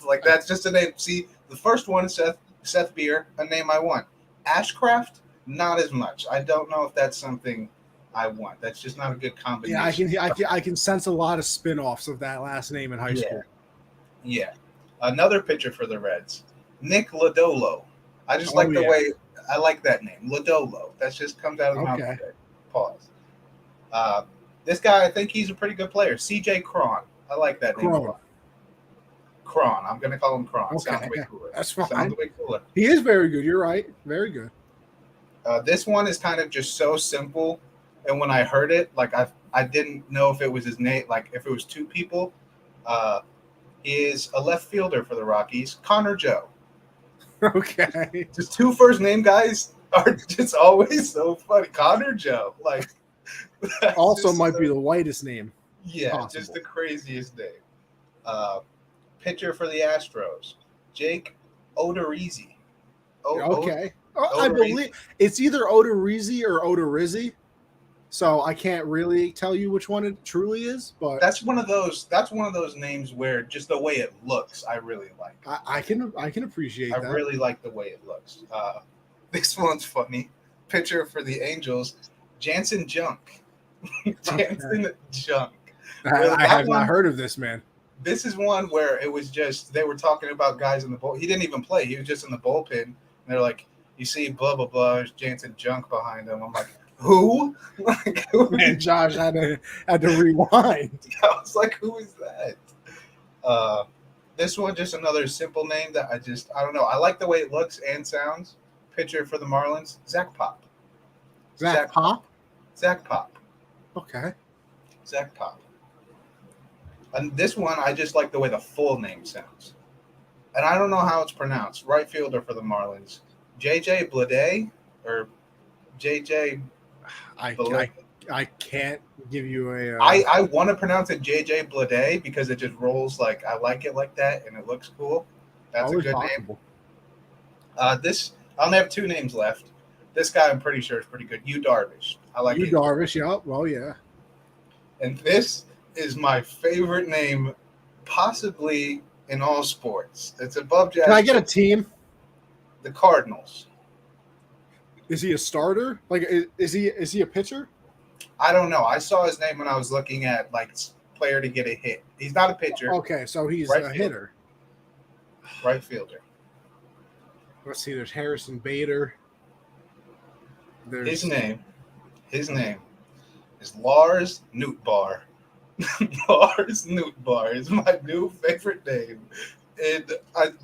Like that's just a name. See, the first one is Seth Beer, a name I want. Ashcraft, not as much. I don't know if that's something I want. That's just not a good combination. Yeah, I can sense a lot of spin-offs of that last name in high school. Yeah. Another pitcher for the Reds, Nick Lodolo. I just like the way I like that name, Lodolo. That just comes out of the mouth. Okay. Pause. This guy, I think he's a pretty good player. CJ Cron. I like that name a lot. Cron. I'm going to call him Cron. Okay. Sounds way cooler. That's fine. Sounds way cooler. He is very good. You're right. Very good. This one is kind of just so simple. And when I heard it, like I didn't know if it was his name, like if it was two people. Is a left fielder for the Rockies, Connor Joe. Okay. Just two first name guys are just always so funny. Connor Joe. Like also might be the whitest name. Yeah, possible. Just the craziest name. Pitcher for the Astros, Jake Odorizzi. Okay. I Odorizzi. believe it's either Odorizzi or Odorizzi. So I can't really tell you which one it truly is, but That's one of those. That's one of those names where just the way it looks, I really like. I can appreciate I that. really like the way it looks. This one's funny. Pitcher for the Angels, Jansen Junk. Jansen Junk. I have not heard of this man. This is one where it was just they were talking about guys in the bull. He didn't even play. He was just in the bullpen. And they're like, you see, blah blah blah. There's Jansen Junk behind him. I'm like, who? Like, who? And Josh had to rewind. I was like, who is that? This one just another simple name that I don't know. I like the way it looks and sounds. Pitcher for the Marlins, Zach Pop. Zach Pop. Zach Pop. Okay. Zach Pop. And this one, I just like the way the full name sounds. And I don't know how it's pronounced. Right fielder for the Marlins, JJ Bleday or JJ. I can't give you a. I want to pronounce it JJ Bleday because it just rolls like I like it like that and it looks cool. That's a good name. This I only have two names left. This guy I'm pretty sure is pretty good. Yu Darvish. I like Yu Darvish. Yeah. Well, yeah. And this is my favorite name, possibly in all sports. It's above Jazz. Can I get a team? The Cardinals. Is he a starter? Like, is he a pitcher? I don't know. I saw his name when I was looking at like player to get a hit. He's not a pitcher. Okay, so he's Right a fielder. hitter. Right fielder. Let's see. There's Harrison Bader. His name is Lars Nootbaar. Lars Nootbaar is my new favorite name. And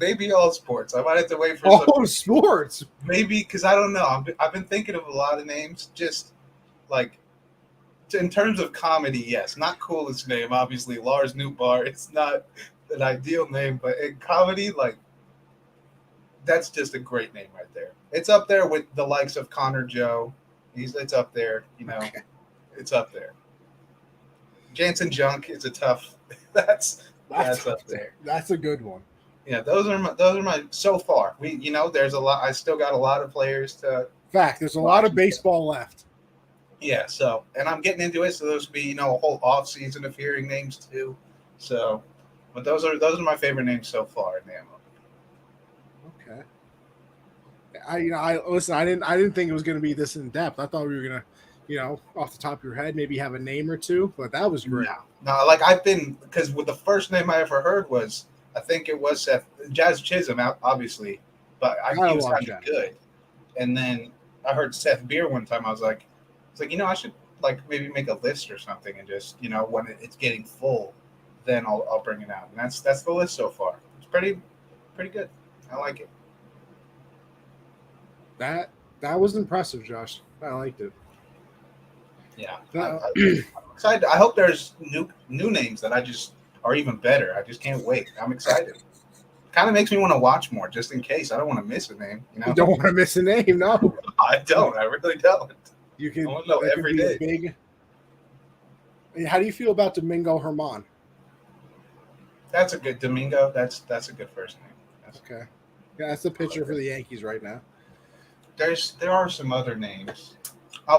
maybe all sports. I might have to wait for all sports. Maybe because I don't know. I've been thinking of a lot of names. Just like in terms of comedy, yes, not coolest name. Obviously, Lars Nootbaar. It's not an ideal name, but in comedy, like that's just a great name right there. It's up there with the likes of Connor Joe. It's up there. You know, it's up there. Jansen Junk is a tough. That's up there. That's a good one. Yeah, those are my so far. There's a lot. I still got a lot of players to. Fact, there's a lot of baseball left. Yeah, so and I'm getting into it, so those will be a whole off season of hearing names too. So, but those are my favorite names so far in the MLB. Okay. I listen. I didn't think it was going to be this in depth. I thought we were gonna, off the top of your head, maybe have a name or two. But that was great. No, like I've been because with the first name I ever heard was I think it was Seth Jazz Chisholm, obviously, but he was kind of good. And then I heard Seth Beer one time. I was like, I should like maybe make a list or something and just when it's getting full, then I'll bring it out. And that's the list so far. It's pretty good. I like it. That was impressive, Josh. I liked it. Yeah, I'm excited. I hope there's new names that I just are even better. I just can't wait. I'm excited. Kind of makes me want to watch more, just in case. I don't want to miss a name. You don't want to miss a name, no. I don't. I really don't. You can. I want to know every day. Big. How do you feel about Domingo Germán? That's a good Domingo. That's a good first name. Okay. Yeah, that's the pitcher for the Yankees right now. There are some other names.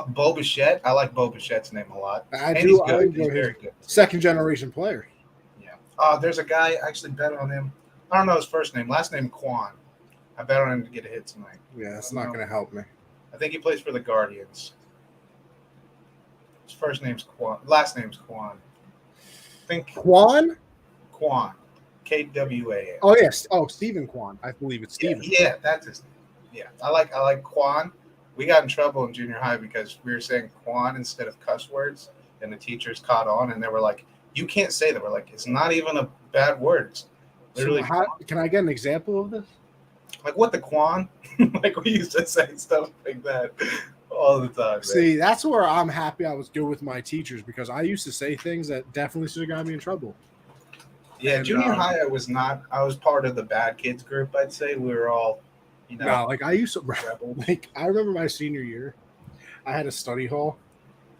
Bo Bichette. I like Bo Bichette's name a lot. I do. He's very good. Second generation player. Yeah. There's a guy I actually bet on him. I don't know his first name. Last name Quan. I bet on him to get a hit tonight. Yeah, that's not going to help me. I think he plays for the Guardians. His first name's Quan. Last name's Quan. I think Quan. Quan. KWAN. Oh yes. Oh, Stephen Quan. I believe it's Stephen. Yeah, that's his name. Yeah, I like Quan. We got in trouble in junior high because we were saying Quan instead of cuss words, and the teachers caught on, and they were like, "You can't say that." We're like, "It's not even a bad word. It's literally." So can I get an example of this? Like what the Quan? Like we used to say stuff like that all the time. See, that's where I'm happy I was good with my teachers because I used to say things that definitely should have got me in trouble. Yeah, junior high, I was part of the bad kids group. I'd say we were all. No, like I used to, like I remember my senior year, I had a study hall,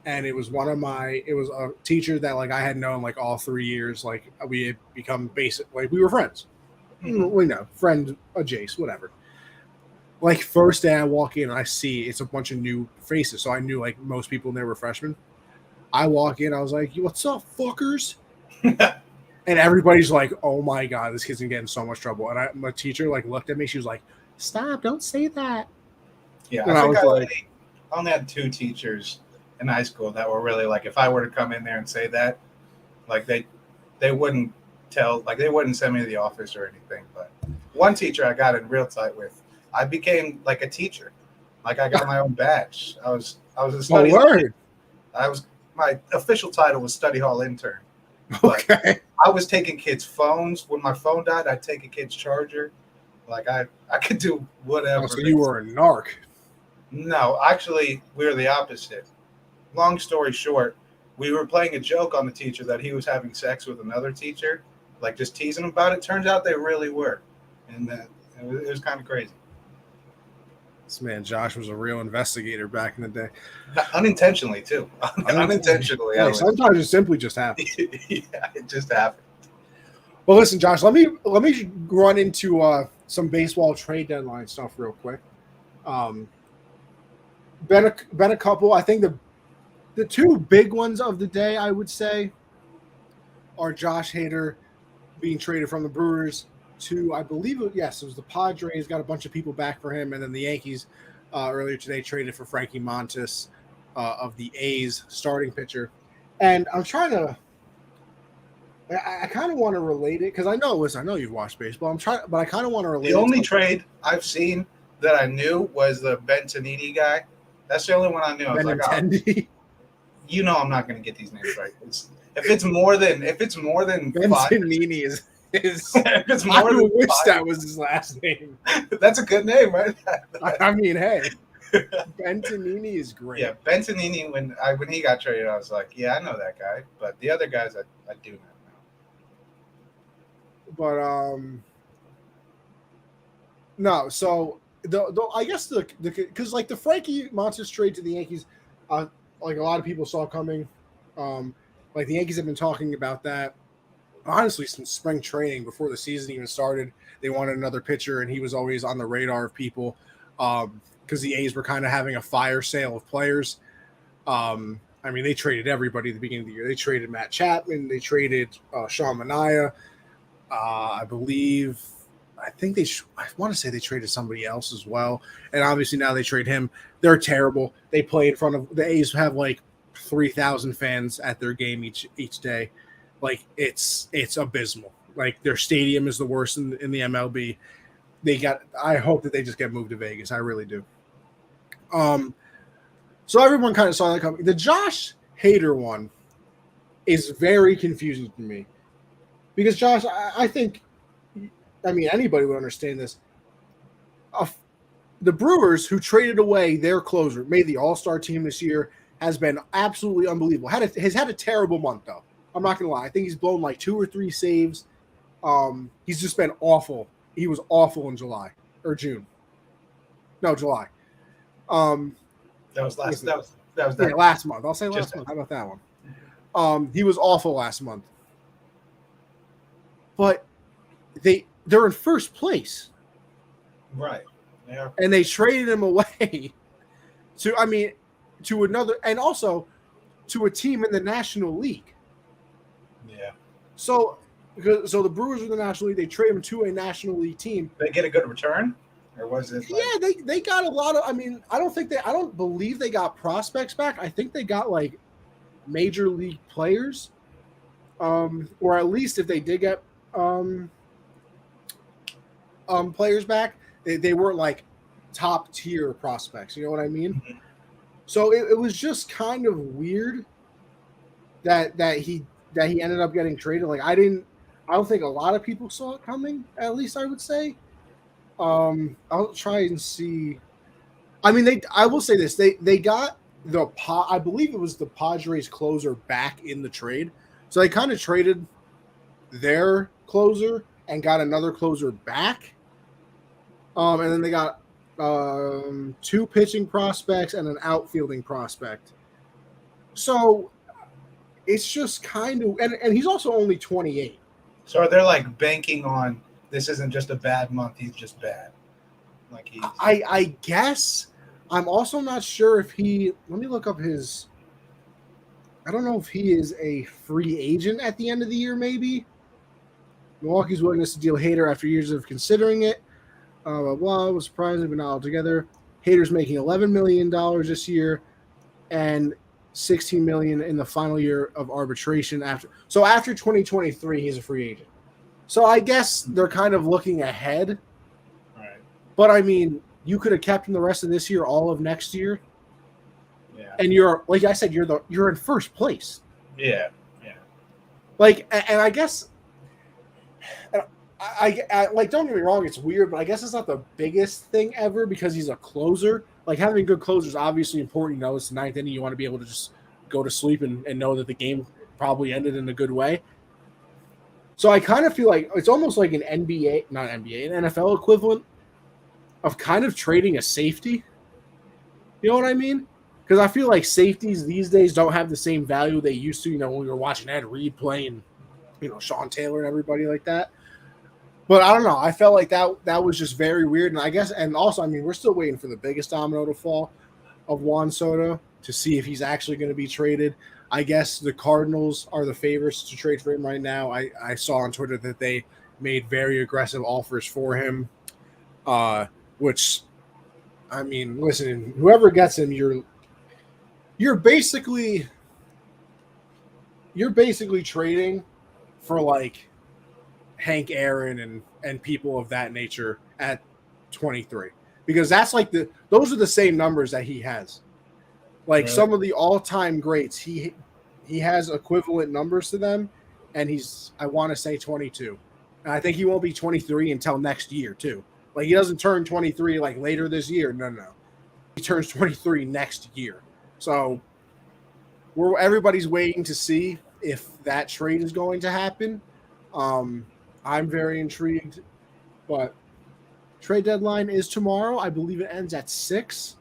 and it was a teacher that like I had known like all 3 years. Like we had become basic, like we were friends. We know friend, Jace, whatever. Like first day I walk in, I see it's a bunch of new faces, so I knew like most people in there were freshmen. I walk in, I was like, "What's up, fuckers?" And everybody's like, "Oh my god, this kid's gonna get in so much trouble." And my teacher like looked at me, she was like, "Stop! Don't say that." Yeah, And I think was like, I only had 2 teachers in high school that were really like, if I were to come in there and say that, like they wouldn't they wouldn't send me to the office or anything. But one teacher I got in real tight with, I became like a teacher. Like I got my own badge. I was a study hall. My official title was study hall intern. Okay. I was taking kids' phones. When my phone died, I'd take a kid's charger. Like I could do whatever. Oh, so you were a narc. No, actually, we were the opposite. Long story short, we were playing a joke on the teacher that he was having sex with another teacher, like just teasing him about it. Turns out they really were, and it was kind of crazy. This man Josh was a real investigator back in the day. Unintentionally too. Unintentionally. Yeah, sometimes it simply just happens. Yeah, it just happened. Well, listen, Josh. Let me run into some baseball trade deadline stuff real quick. Been a couple. I think the 2 big ones of the day, I would say, are Josh Hader being traded from the Brewers to, I believe, it was the Padres, got a bunch of people back for him, and then the Yankees earlier today traded for Frankie Montas of the A's starting pitcher. And I'm trying to, I kind of want to relate it because I know you've watched baseball. But I kind of want to relate. The only trade I've seen that I knew was the Bentonini guy. That's the only one I knew. I was like, oh, you know, I'm not going to get these names right. If it's more than Bentonini is if it's more than wish that was his last name. That's a good name, right? I mean, hey, Bentonini is great. Yeah, Bentonini. When he got traded, I was like, yeah, I know that guy. But the other guys, I do not know. But no. So I guess because like the Frankie Montas trade to the Yankees, like a lot of people saw coming. Like the Yankees have been talking about that honestly since spring training before the season even started. They wanted another pitcher, and he was always on the radar of people because the A's were kind of having a fire sale of players. I mean, they traded everybody at the beginning of the year. They traded Matt Chapman. They traded Sean Manaea. I want to say they traded somebody else as well. And obviously now they trade him. They're terrible. They play in front of the A's have like 3,000 fans at their game each day. Like it's abysmal. Like their stadium is the worst in the MLB. I hope that they just get moved to Vegas. I really do. So everyone kind of saw that coming. The Josh Hader one is very confusing to me because Josh, I think, I mean, anybody would understand this. The Brewers, who traded away their closer, made the All-Star team this year, has been absolutely unbelievable. Has had a terrible month, though. I'm not going to lie. I think he's blown like 2 or 3 saves. He's just been awful. He was awful in July or June. No, July. That was last month. I'll say last month. How about that one? He was awful last month. But they're in first place. Right. Yeah. And they traded him away to another, and also to a team in the National League. Yeah. So the Brewers are in the National League. They trade him to a National League team. They get a good return, or was it? They got a lot of. I mean, I don't believe they got prospects back. I think they got like major league players, or at least if they did get players back, they weren't like top tier prospects. You know what I mean? Mm-hmm. So it was just kind of weird that he ended up getting traded. Like I don't think a lot of people saw it coming. At least I would say. I'll try and see. I mean, I will say this: they got I believe it was the Padres closer back in the trade, so they kind of traded their closer and got another closer back. And then they got 2 pitching prospects and an outfielding prospect. So it's just kind of, and he's also only 28. So are they like banking on this isn't just a bad month, he's just bad? Like he's I guess. I'm also not sure if he, let me look up his, I don't know if he is a free agent at the end of the year, maybe. Milwaukee's willingness to deal Hader after years of considering it. Blah, blah, was surprising, but not altogether. Hader's making $11 million this year and $16 million in the final year of arbitration. After 2023, he's a free agent. So I guess they're kind of looking ahead. right. But I mean, you could have kept him the rest of this year, all of next year. Yeah. And you're, like I said, you're in first place. Yeah. Yeah. Like, and I guess, I like, don't get me wrong, it's weird, but I guess it's not the biggest thing ever because he's a closer. Like, having good closers is obviously important. You know, it's the ninth inning. You want to be able to just go to sleep and know that the game probably ended in a good way. So I kind of feel like it's almost like an NBA, not NBA, an NFL equivalent of kind of trading a safety. You know what I mean? Because I feel like safeties these days don't have the same value they used to. You know, when we were watching Ed Reed playing, you know, Sean Taylor and everybody like that. But I don't know. I felt like that was just very weird. And I guess, and also, I mean, we're still waiting for the biggest domino to fall of Juan Soto to see if he's actually going to be traded. I guess the Cardinals are the favorites to trade for him right now. I saw on Twitter that they made very aggressive offers for him, which, I mean, listen, whoever gets him, you're basically trading for like Hank Aaron and people of that nature at 23, because that's like those are the same numbers that he has. Like some of the all-time greats, he has equivalent numbers to them, and he's, I want to say, 22. And I think he won't be 23 until next year too. Like, he doesn't turn 23 like later this year. No. He turns 23 next year. So everybody's waiting to see if that trade is going to happen. I'm very intrigued, but trade deadline is tomorrow. I believe it ends at 6.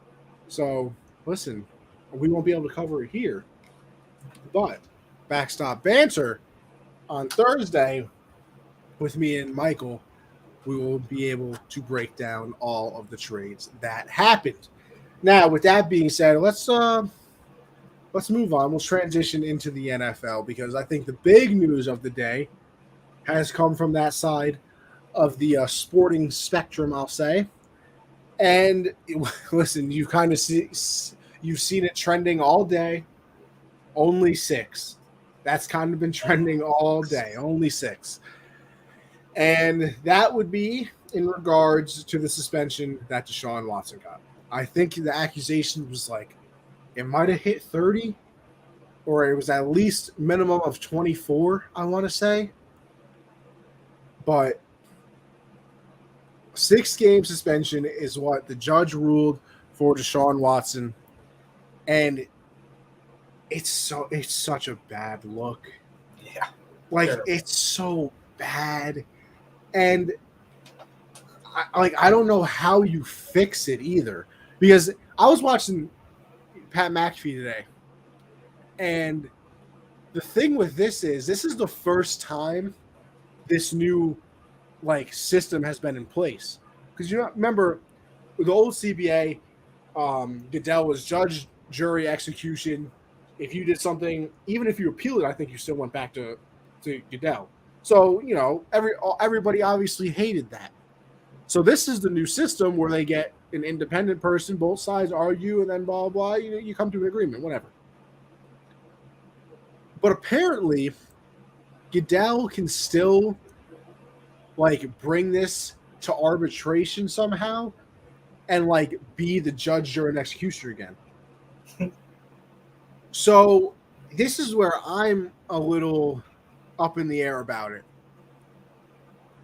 So listen, we won't be able to cover it here, but Backstop Banter on Thursday with me and Michael, we will be able to break down all of the trades that happened. Now, with that being said, let's move on. We'll transition into the NFL because I think the big news of the day has come from that side of the sporting spectrum, I'll say. And listen, you kind of you've seen it trending all day. Only 6. That's kind of been trending all day. Only 6. And that would be in regards to the suspension that Deshaun Watson got. I think the accusation was like, it might have hit 30, or it was at least minimum of 24, I want to say. But 6-game suspension is what the judge ruled for Deshaun Watson. And it's such a bad look. Yeah. Like, Terrible. it's so bad. And I don't know how you fix it either. Because I was watching Pat McAfee today. And the thing with this is the first time this new system has been in place. Because you remember the old CBA, Goodell was judge, jury, execution. If you did something, even if you appealed it, I think you still went back to Goodell. So, you know, everybody obviously hated that. So this is the new system where they get an independent person, both sides argue, and then blah, blah, you come to an agreement, whatever. But apparently, Goodell can still bring this to arbitration somehow and be the judge, jury, and executioner again. So this is where I'm a little up in the air about it.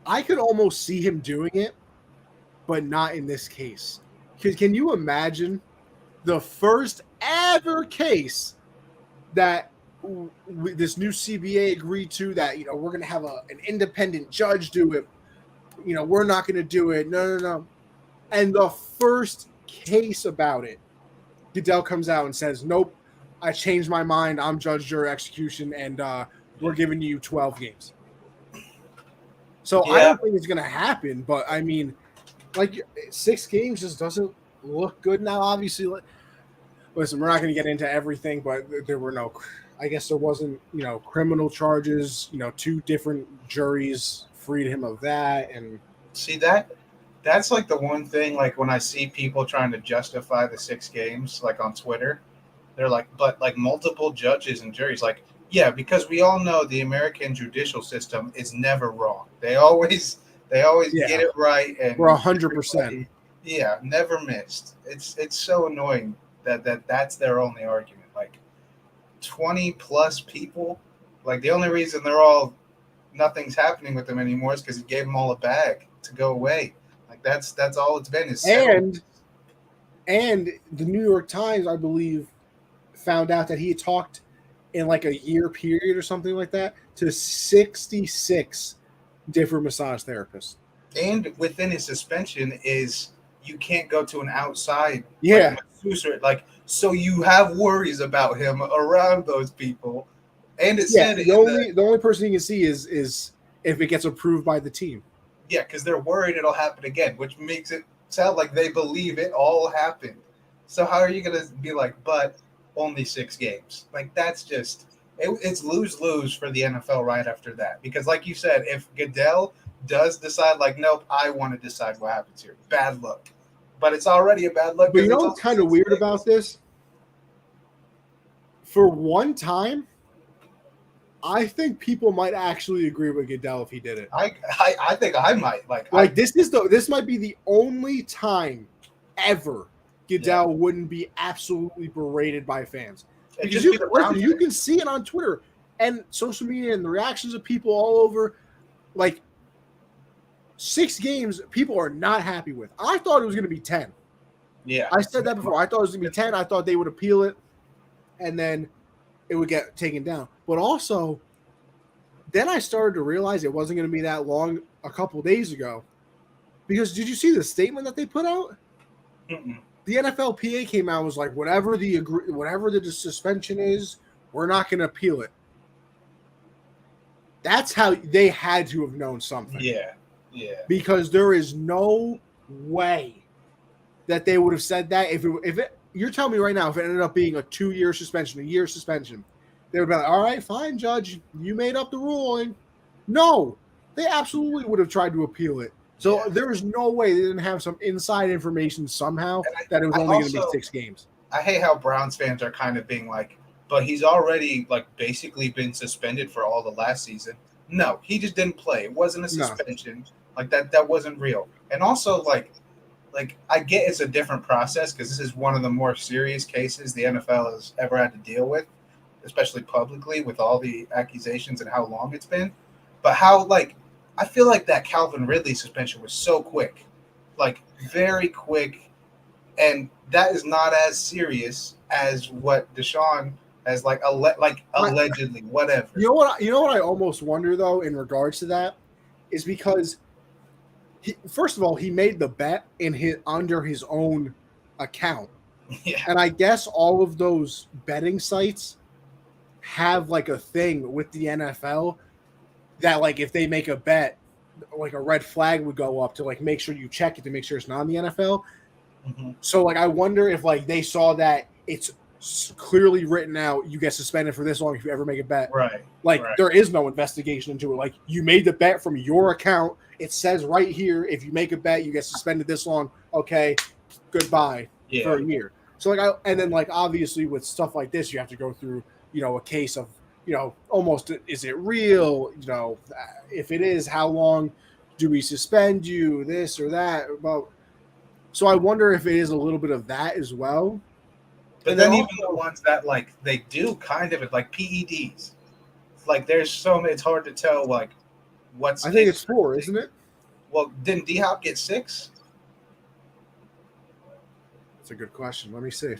I could almost see him doing it, but not in this case. Can you imagine the first ever case that this new CBA agreed to, that, you know, we're going to have an independent judge do it. You know, we're not going to do it. No. And the first case about it, Goodell comes out and says, nope, I changed my mind. I'm judge, jury, execution, and we're giving you 12 games. So I don't think it's going to happen, but I mean, like 6 games just doesn't look good now. Obviously, listen, we're not going to get into everything, but there were no, I guess there wasn't, criminal charges. 2 different juries freed him of that, and see that's like the one thing. Like when I see people trying to justify the 6 games, like on Twitter, they're like, but like multiple judges and juries, like. Yeah, because we all know the American judicial system is never wrong. They always get it right, and we're 100%. Yeah, never missed. It's so annoying that's their only argument. Like 20 plus people, like the only reason nothing's happening with them anymore is because he gave them all a bag to go away. Like that's all it's been. And the New York Times, I believe, found out that he had talked in like a year period or something like that to 66 different massage therapists. And within his suspension is you can't go to an outside masseuse, like so you have worries about him around those people. And it said the only person you can see is if it gets approved by the team. Yeah, because they're worried it'll happen again, which makes it sound like they believe it all happened. So how are you gonna be like, but only 6 games? Like that's just it's lose-lose for the NFL right after that. Because like you said, if Goodell does decide like, nope, I want to decide what happens here, bad luck. But it's already a bad luck. But you know what's kind of weird about this? For one time, I think people might actually agree with Goodell if he did it. I think I might this might be the only time ever Goodell wouldn't be absolutely berated by fans. Because you can see it on Twitter and social media and the reactions of people all over. Like 6 games, people are not happy with. I thought it was going to be 10. Yeah, I said that before. I thought it was going to be 10. I thought they would appeal it, and then it would get taken down. But also, then I started to realize it wasn't going to be that long a couple days ago. Because did you see the statement that they put out? Mm-mm. The NFLPA came out and was like, whatever the suspension is, we're not going to appeal it. That's how they had to have known something. Yeah. Because there is no way that they would have said that if you're telling me right now, if it ended up being a 2-year suspension, a year suspension, they would be like, all right, fine, judge, you made up the ruling. No, they absolutely would have tried to appeal it. So there is no way they didn't have some inside information somehow that it was only going to be 6 games. I hate how Browns fans are kind of being like, but he's already like basically been suspended for all the last season. No, he just didn't play. It wasn't a suspension. No. Like that wasn't real. And also like I get it's a different process because this is one of the more serious cases the NFL has ever had to deal with, especially publicly with all the accusations and how long it's been. But how I feel like that Calvin Ridley suspension was so quick, like very quick, and that is not as serious as what Deshaun has allegedly whatever. You know what I almost wonder though in regards to that is because first of all he made the bet under his own account, and I guess all of those betting sites have like a thing with the NFL. That like if they make a bet, like a red flag would go up to like make sure you check it to make sure it's not in the NFL. Mm-hmm. So like I wonder if like they saw that it's clearly written out, you get suspended for this long if you ever make a bet. Right. There is no investigation into it. Like you made the bet from your account. It says right here if you make a bet you get suspended this long. Okay, goodbye for a year. So and then obviously with stuff like this you have to go through a case of. Almost is it real? If it is, how long do we suspend you? This or that. Well, so I wonder if it is a little bit of that as well. But then even the ones that they do kind of it, like PEDs, there's so many. It's hard to tell what's. I think it's 4, isn't it? Well, didn't D-Hop get 6? That's a good question. Let me see.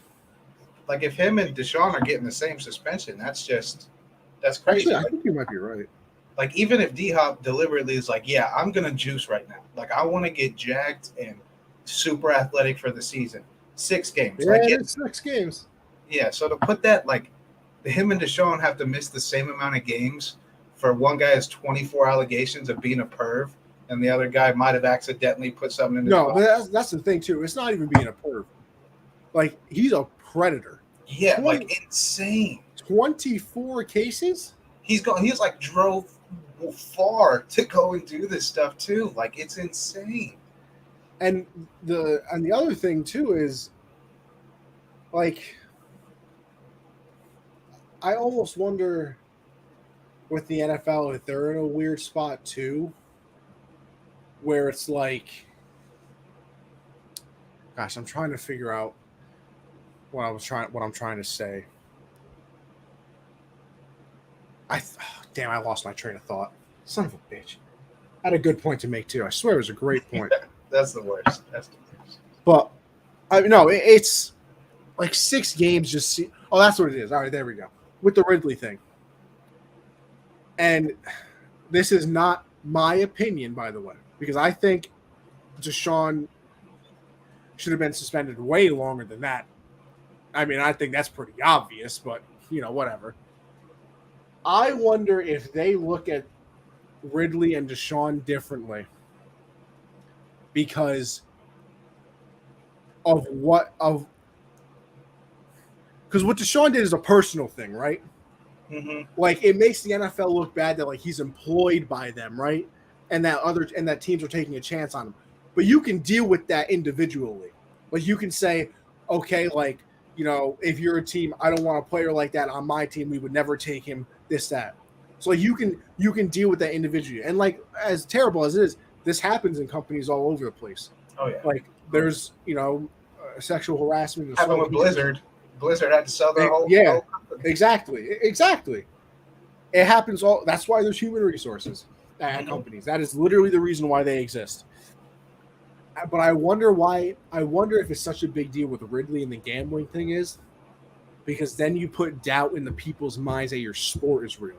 If him and Deshaun are getting the same suspension, that's crazy. Actually, I think you might be right. Even if D-Hop deliberately is I'm going to juice right now. I want to get jacked and super athletic for the season. 6 games. Yeah, it's 6 games. Yeah, so to put that, like, him and Deshaun have to miss the same amount of games for one guy has 24 allegations of being a perv, and the other guy might have accidentally put something in his No, body. but that's the thing too. It's not even being a perv. Like, he's a predator. Yeah, like insane. 24 cases? He's like drove far to go and do this stuff too. Like, it's insane. And the other thing too is, like, I almost wonder with the NFL if they're in a weird spot too, where it's like, gosh, I'm trying to figure out what I'm trying to say. Damn, I lost my train of thought. Son of a bitch. I had a good point to make too. I swear it was a great point. That's the worst. But it's like 6 games. That's what it is. All right, there we go. With the Ridley thing. And this is not my opinion, by the way, because I think Deshaun should have been suspended way longer than that. I mean, I think that's pretty obvious, but, whatever. I wonder if they look at Ridley and Deshaun differently because of because what Deshaun did is a personal thing, right? Mm-hmm. Like, it makes the NFL look bad that, like, he's employed by them, right? And that teams are taking a chance on him. But you can deal with that individually. Like, you can say, okay, like, if you're a team, I don't want a player like that on my team. We would never take him, this, that. So, like, you can deal with that individually. And, like, as terrible as it is, this happens in companies all over the place. Oh, yeah. Like, there's, sexual harassment. Happened with Blizzard. Blizzard had to sell their whole company. Exactly. It happens that's why there's human resources at companies. That is literally the reason why they exist. But I wonder if it's such a big deal with Ridley and the gambling thing is because then you put doubt in the people's minds that your sport is real.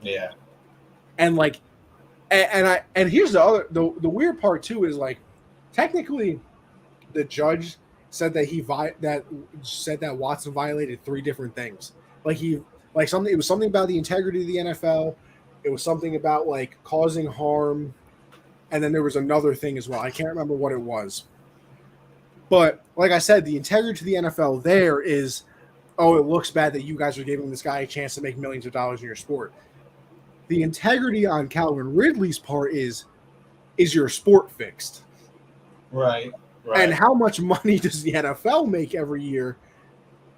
Yeah. And like and here's the weird part too is, like, technically the judge said that Watson violated 3 different things. It was something about the integrity of the NFL. It was something about, like, causing harm. And then there was another thing as well. I can't remember what it was. But like I said, the integrity to the NFL there is, it looks bad that you guys are giving this guy a chance to make millions of dollars in your sport. The integrity on Calvin Ridley's part is your sport fixed? Right. And how much money does the NFL make every year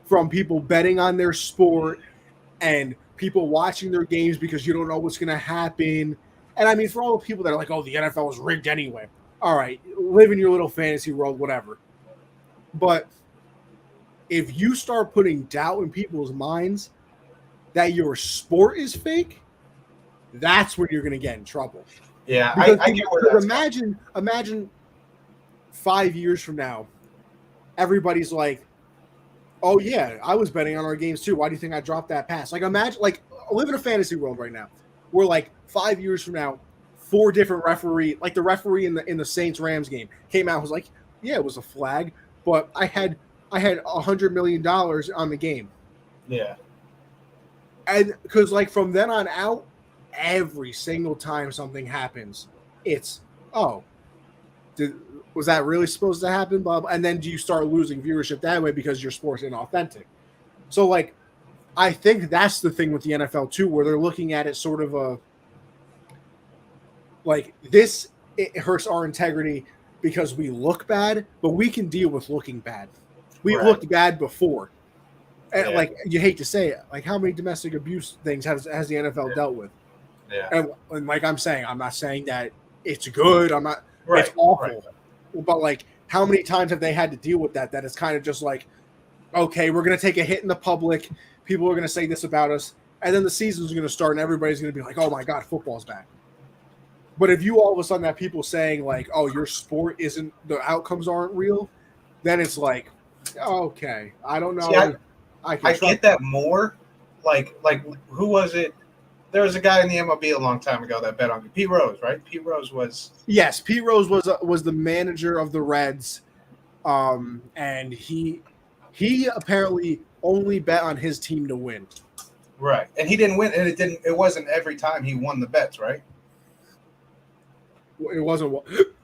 from people betting on their sport and people watching their games because you don't know what's going to happen? And I mean, for all the people that are like, oh, the NFL is rigged anyway. All right, live in your little fantasy world, whatever. But if you start putting doubt in people's minds that your sport is fake, that's when you're going to get in trouble. Yeah, I get where that's imagine 5 years from now, everybody's like, oh yeah, I was betting on our games too. Why do you think I dropped that pass? Like, imagine, like, I live in a fantasy world right now. We're like 5 years from now, 4 different referee, like the referee in the Saints Rams game came out and was like, yeah, it was a flag, but I had $100 million on the game. Yeah. And because, like, from then on out, every single time something happens, it's, was that really supposed to happen, Bob? And then do you start losing viewership that way because your sport's inauthentic? So, like, I think that's the thing with the NFL too, where they're looking at it sort of it hurts our integrity because we look bad, but we can deal with looking bad. We looked bad before. And like, you hate to say it, like, how many domestic abuse things has the NFL dealt with? Yeah. And like I'm saying, I'm not saying that it's good. I'm not. Right. It's awful. Right. But, like, how many times have they had to deal with that? That it's kind of just like, okay, we're going to take a hit in the public. People are going to say this about us. And then the season's going to start and everybody's going to be like, oh, my God, football's back. But if you all of a sudden have people saying, like, oh, your sport isn't – the outcomes aren't real, then it's like, okay, I don't know. See, I get that more. Like, who was it? There was a guy in the MLB a long time ago that bet on Pete Rose, right? Pete Rose was – yes, Pete Rose was the manager of the Reds, and he apparently only bet on his team to win. Right, and he didn't win, and it wasn't every time he won the bets, right? It wasn't.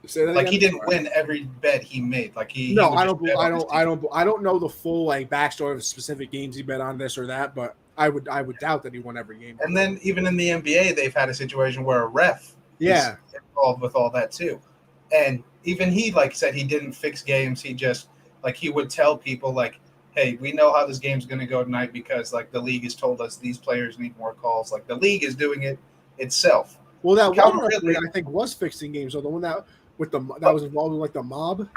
Say that like again? he didn't win every bet he made. Like No, he I don't know the full like backstory of specific games he bet on this or that, but I would doubt that he won every game. And then even in the NBA, they've had a situation where a ref is involved with all that too. And even he like said he didn't fix games. He just like he would tell people like, hey, we know how this game's going to go tonight because like the league has told us these players need more calls. Like the league is doing it itself. Well, that Calvin one Ridley, I think was fixing games. So the one that was involved with like the mob.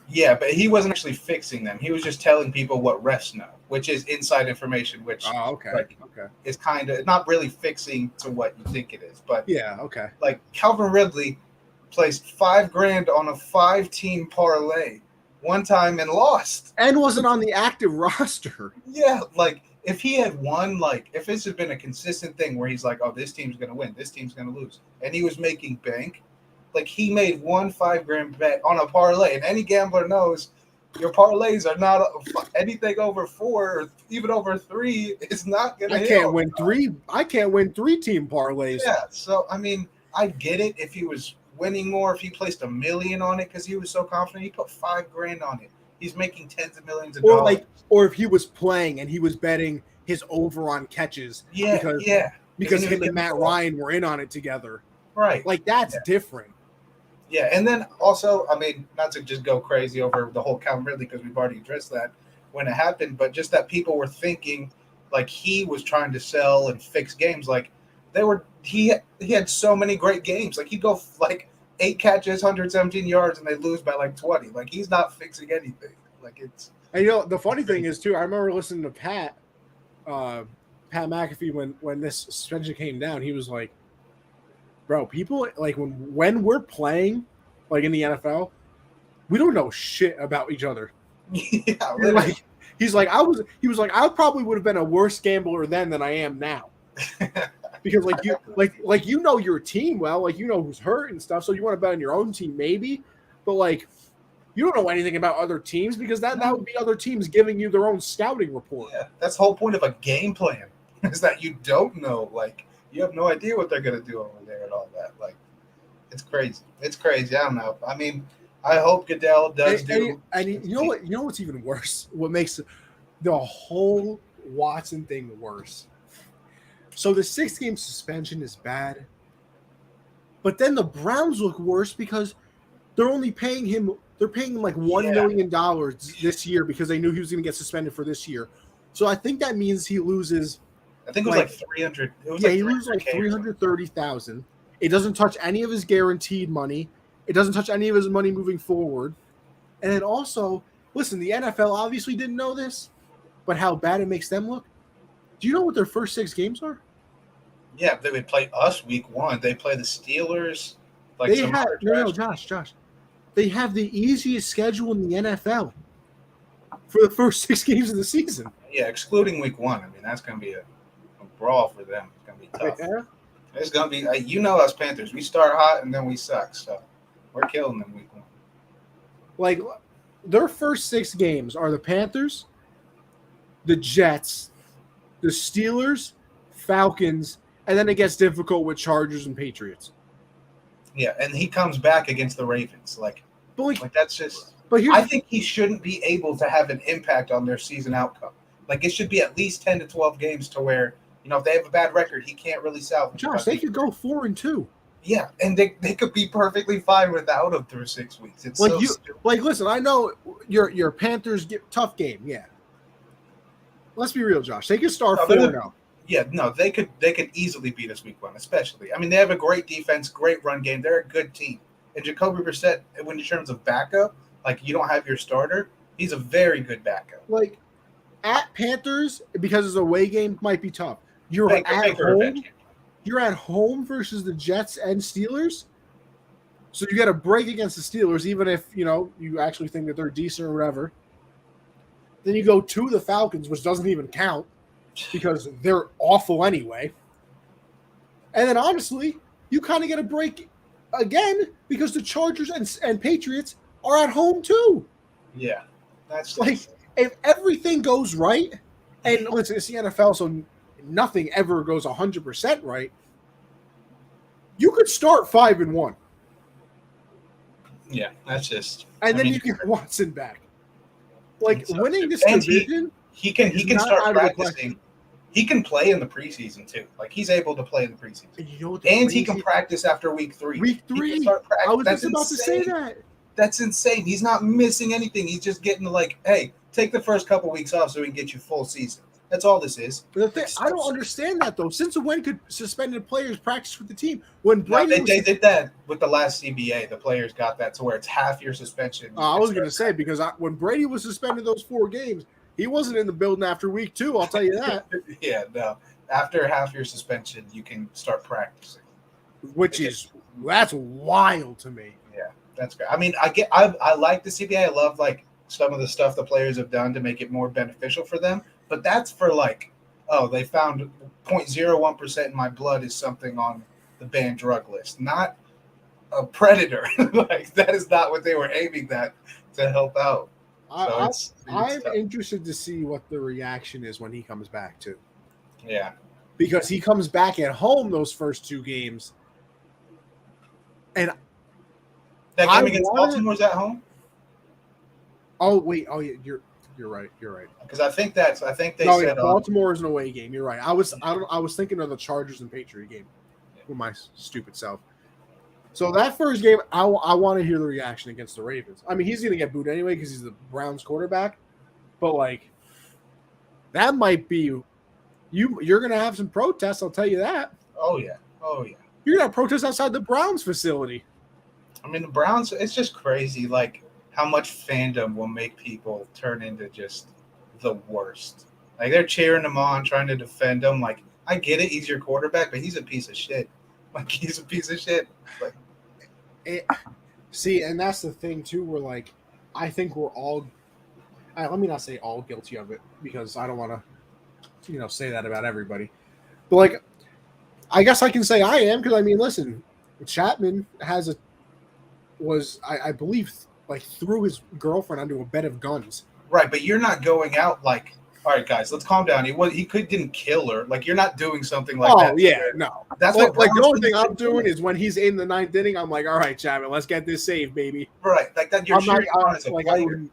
Yeah, but he wasn't actually fixing them. He was just telling people what refs know, which is inside information, which okay. is kind of not really fixing to what you think it is. But yeah, okay. Like Calvin Ridley placed $5,000 on a 5-team parlay one time and lost. And wasn't on the active roster. Yeah, like if he had won, like if this had been a consistent thing where he's like, oh, this team's going to win, this team's going to lose, and he was making bank, like he made one $5,000 bet on a parlay, and any gambler knows your parlays are not anything over 4 or even over 3 is not going to hit. I can't win 3-team parlays. Yeah, so I mean, I get it if he was winning more, if he placed $1 million on it because he was so confident, he put $5,000 on it. He's making tens of millions of dollars. Or if he was playing and he was betting his over on catches. Because him and Matt Ryan were in on it together. Right. Like that's different. Yeah, and then also, I mean, not to just go crazy over the whole Calvin Ridley because we've already addressed that when it happened, but just that people were thinking like he was trying to sell and fix games. Like he had so many great games. Like he'd go like 8 catches, 117 yards, and they lose by like 20. Like he's not fixing anything. Like it's. And the funny thing is too, I remember listening to Pat McAfee when this suspension came down. He was like, bro, people like when we're playing like in the NFL, we don't know shit about each other. Yeah, like he was like I probably would have been a worse gambler then than I am now. Because you know your team well, like you know who's hurt and stuff, so you want to bet on your own team maybe, but like you don't know anything about other teams because that would be other teams giving you their own scouting report. Yeah, that's the whole point of a game plan is that you don't know, like you have no idea what they're gonna do over there and all that. Like it's crazy. It's crazy. I don't know. I mean, I hope Goodell does you know what? You know what's even worse? What makes the whole Watson thing worse? So the 6-game suspension is bad, but then the Browns look worse because they're only paying him. They're paying him like $1 million this year because they knew he was going to get suspended for this year. So I think that means he loses. I think it was like 300. He loses like 330,000. It doesn't touch any of his guaranteed money. It doesn't touch any of his money moving forward. And then also, listen, the NFL obviously didn't know this, but how bad it makes them look. Do you know what their first 6 games are? Yeah, they would play us week 1. They play the Steelers. Like Josh. They have the easiest schedule in the NFL for the first 6 games of the season. Yeah, excluding week 1. I mean, that's going to be a brawl for them. It's going to be tough. Yeah. It's going to be, you know, us Panthers. We start hot and then we suck. So we're killing them week 1. Like, their first 6 games are the Panthers, the Jets, the Steelers, Falcons, and then it gets difficult with Chargers and Patriots. Yeah, and he comes back against the Ravens. Like that's just. But I think he shouldn't be able to have an impact on their season outcome. Like it should be at least 10 to 12 games to where if they have a bad record, he can't really salvage. Josh, they could go 4-2. Yeah, and they could be perfectly fine without him through 6 weeks. It's like so stupid. Like, listen, I know your Panthers get tough game. Yeah, let's be real, Josh. They could start 4-0. Yeah, no, they could easily beat us week 1, especially. I mean, they have a great defense, great run game. They're a good team. And Jacoby Brissett, when in terms of backup, like you don't have your starter, he's a very good backup. Like at Panthers, because it's a away game, might be tough. You're at home. You're at home versus the Jets and Steelers. So you got a break against the Steelers, even if you actually think that they're decent or whatever. Then you go to the Falcons, which doesn't even count, because they're awful anyway. And then, honestly, you kind of get a break again because the Chargers and Patriots are at home, too. Yeah. That's like, if everything goes right, And listen, it's the NFL, so nothing ever goes 100% right. You could start 5-1. Yeah, that's just. And then you get Watson back. Like so winning this and division, he can not start out of the practicing. question. He can play in the preseason too. Like he's able to play in the preseason, and you know what he can practice after week 3. Week He 3. can start I was That's just about insane. to say that. That's insane. He's not missing anything. He's just getting like, hey, take the first couple weeks off so we can get you full season. That's all this is. The thing, I don't understand that though. Since when could suspended players practice with the team? When Brady they did that with the last CBA. The players got that to where it's half your suspension. I was going to say because when Brady was suspended those 4 games, he wasn't in the building after week 2. I'll tell you that. Yeah, no. After half your suspension, you can start practicing. That's wild to me. Yeah, that's great. I mean, I like the CBA. I love like some of the stuff the players have done to make it more beneficial for them. But that's for like, oh, they found 0.01% in my blood is something on the banned drug list, not a predator. Like that is not what they were aiming that to help out. So I'm interested to see what the reaction is when he comes back too. Yeah, because he comes back at home those first 2 games, and that game against Baltimore's at home. Oh wait, yeah, you're right. Because I think they said Baltimore is an away game. You're right. I was thinking of the Chargers and Patriot game with my stupid self. So that first game, I want to hear the reaction against the Ravens. I mean, he's going to get booed anyway because he's the Browns quarterback. But like, that might be you're going to have some protests. I'll tell you that. Oh yeah. You're going to have protests outside the Browns facility. I mean, the Browns. It's just crazy. Like how much fandom will make people turn into just the worst. Like they're cheering him on, trying to defend him. Like I get it, he's your quarterback, but he's a piece of shit. Like he's a piece of shit. Like, see, and that's the thing too. We're like, I think we're all. Let me not say all guilty of it because I don't want to, say that about everybody. But like, I guess I can say I am because I mean, listen, Chapman I believe like threw his girlfriend onto a bed of guns. Right, but you're not going out like, all right, guys, let's calm down. He didn't kill her. Like you're not doing something like that. Oh yeah, no. That's like the only thing I'm doing is when he's in the 9th inning, I'm like, all right, Chapman, let's get this save, baby. Right, like that. You're cheering on as a player.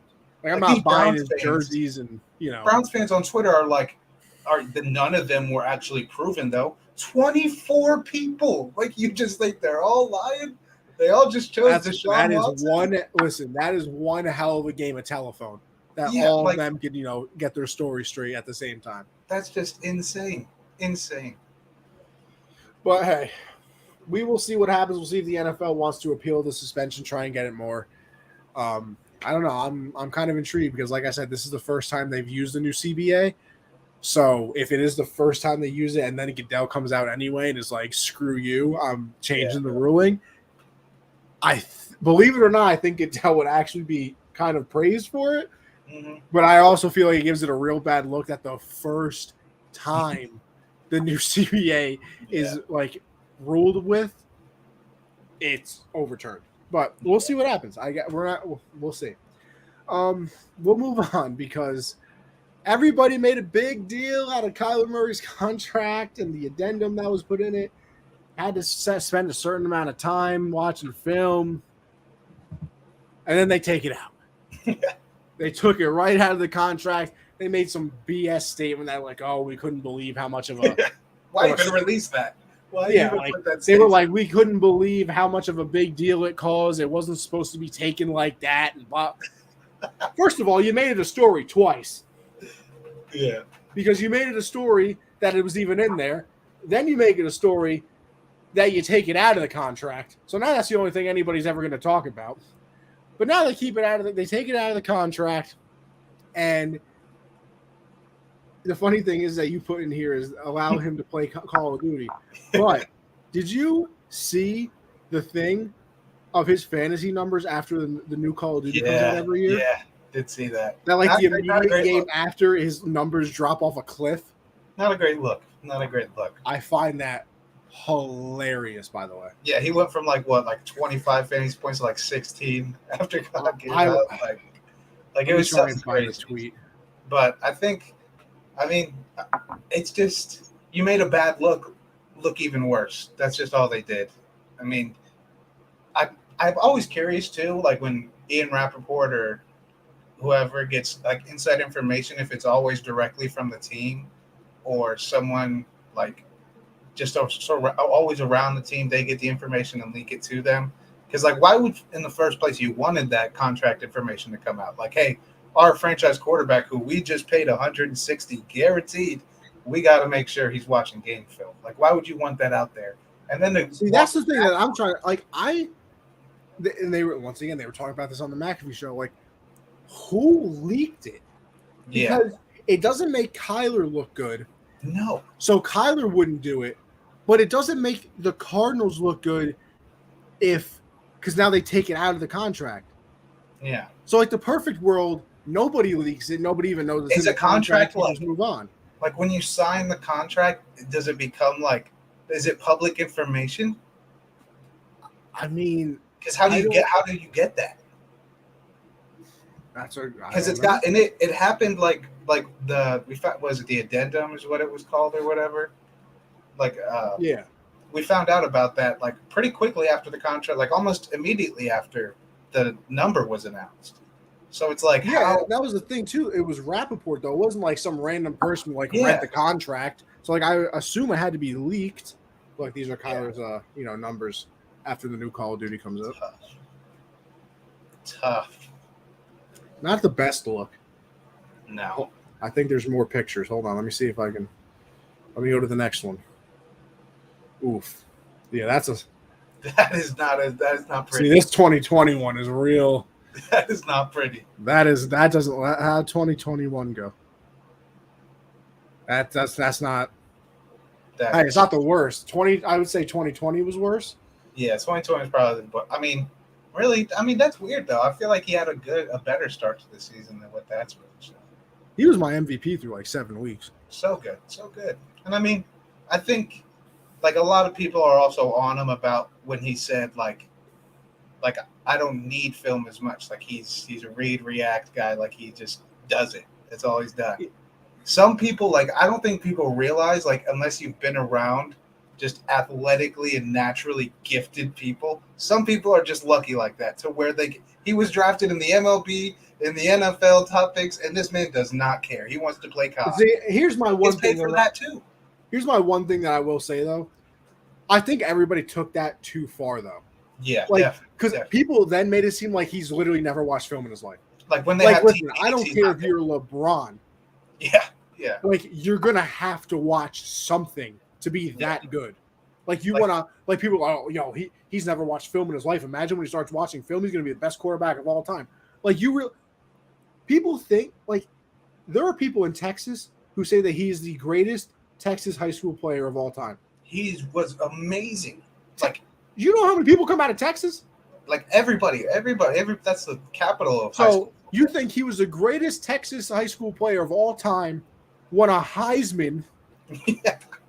I'm not buying his jerseys and Browns fans on Twitter are like, none of them were actually proven though. 24 people, like you just think they're all lying. They all just chose Deshaun Watson. That is one hell of a game of telephone. That all of them can, get their story straight at the same time. That's just insane. But hey, we will see what happens. We'll see if the NFL wants to appeal the suspension, try and get it more. I don't know. I'm kind of intrigued because, like I said, this is the first time they've used the new CBA. So if it is the first time they use it, and then Goodell comes out anyway and is like, "Screw you, I'm changing the ruling." Believe it or not, I think Goodell would actually be kind of praised for it. Mm-hmm. But I also feel like it gives it a real bad look that the first time the new CBA is like ruled with, it's overturned. But we'll see what happens. We'll see. We'll move on because everybody made a big deal out of Kyler Murray's contract and the addendum that was put in it. Had to spend a certain amount of time watching film, and then they take it out. They took it right out of the contract. They made some BS statement that like, oh, we couldn't believe how much of a why even release that? They were like, we couldn't believe how much of a big deal it caused. It wasn't supposed to be taken like that. And blah. First of all, you made it a story twice. Yeah, because you made it a story that it was even in there. Then you make it a story that you take it out of the contract. So now that's the only thing anybody's ever going to talk about. But now they keep it out of they take it out of the contract. And the funny thing is that you put in here is allow him to play Call of Duty. But did you see the thing of his fantasy numbers after the new Call of Duty comes out every year? Yeah, did see that. That like the immediate game after his numbers drop off a cliff. Not a great look. I find that hilarious, by the way. Yeah, he went from like 25 fantasy points to like 16 after God gave out. Like it was something crazy. Tweet. But I think I mean, it's just you made a bad look even worse. That's just all they did. I mean, I'm always curious too, like when Ian Rappaport or whoever gets like inside information, if it's always directly from the team or someone like just always around the team, they get the information and leak it to them. Because like, why would in the first place you wanted that contract information to come out? Like, hey, our franchise quarterback who we just paid 160 guaranteed, we got to make sure he's watching game film. Like, why would you want that out there? And then See, that's the thing that I'm trying. Like, and they were once again they were talking about this on the McAfee show. Like, who leaked it? Because it doesn't make Kyler look good. No. So Kyler wouldn't do it, but it doesn't make the Cardinals look good because now they take it out of the contract. Yeah. So like the perfect world, nobody leaks it. Nobody even knows it's in the contract. Like, just move on. Like when you sign the contract, does it become like? Is it public information? I mean, because how do you get that? That's because it's got and it happened like was it the addendum is what it was called or whatever, like yeah, we found out about that like pretty quickly after the contract, like almost immediately after the number was announced. So it's like that was the thing too. It was Rappaport though. It wasn't like some random person read the contract. So like I assume it had to be leaked. Like these are Kyler's numbers after the new Call of Duty comes up. Tough. Not the best look. No. I think there's more pictures. Hold on. Let me see if I can. Let me go to the next one. Oof. Yeah, that is not pretty. See, this 2021 is real. That is not pretty. That doesn't. How 2021 go? That's not. It's not the worst. I would say 2020 was worse. Yeah, 2020 is probably. But I mean, really, that's weird though. I feel like he had a better start to the season than what that's really showing. He was my MVP through like 7 weeks. So good. And I mean, I think like a lot of people are also on him about when he said like I don't need film as much. Like he's a read react guy. Like he just does it. That's all he's done. Some people like I don't think people realize like unless you've been around just athletically and naturally gifted people. Some people are just lucky like that to where he was drafted in the MLB, in the NFL top picks, and this man does not care. He wants to play college. See, here's my one thing for that too. Here's my one thing that I will say though. I think everybody took that too far though. Yeah, like because people then made it seem like he's literally never watched film in his life. Like when they have listen, I don't care if you're LeBron. Yeah. Like you're gonna have to watch something to be that good. Like you wanna like people he's never watched film in his life. Imagine when he starts watching film, he's gonna be the best quarterback of all time. Like people think like there are people in Texas who say that he is the greatest Texas high school player of all time. He was amazing. Like you know how many people come out of Texas? Like everybody. That's the capital of high school. You think he was the greatest Texas high school player of all time, won a Heisman,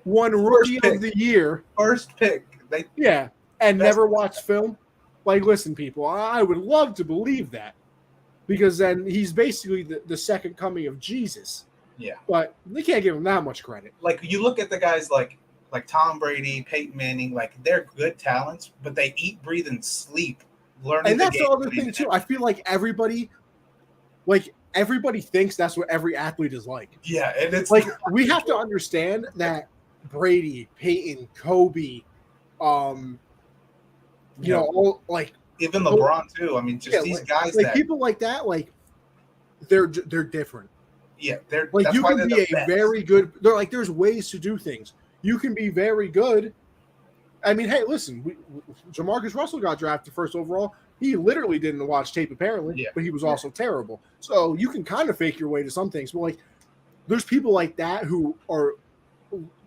won Rookie of the Year. First pick. And never watched film? Like, listen, people, I would love to believe that because then he's basically the second coming of Jesus. Yeah. But they can't give him that much credit. Like, you look at the guys like Tom Brady, Peyton Manning, like, they're good talents, but they eat, breathe, and sleep learning and that's the other thing, too. I feel like everybody thinks that's what every athlete is like. Yeah, and it's like we have to understand that Brady, Peyton, Kobe, all like even LeBron too. I mean, just these guys like people like that, like they're different. Yeah, they're like that's you why can be a very good. They're like there's ways to do things. You can be very good. I mean, hey, listen, Jamarcus Russell got drafted first overall. He literally didn't watch tape apparently, but he was also terrible. So you can kind of fake your way to some things. But like, there's people like that who are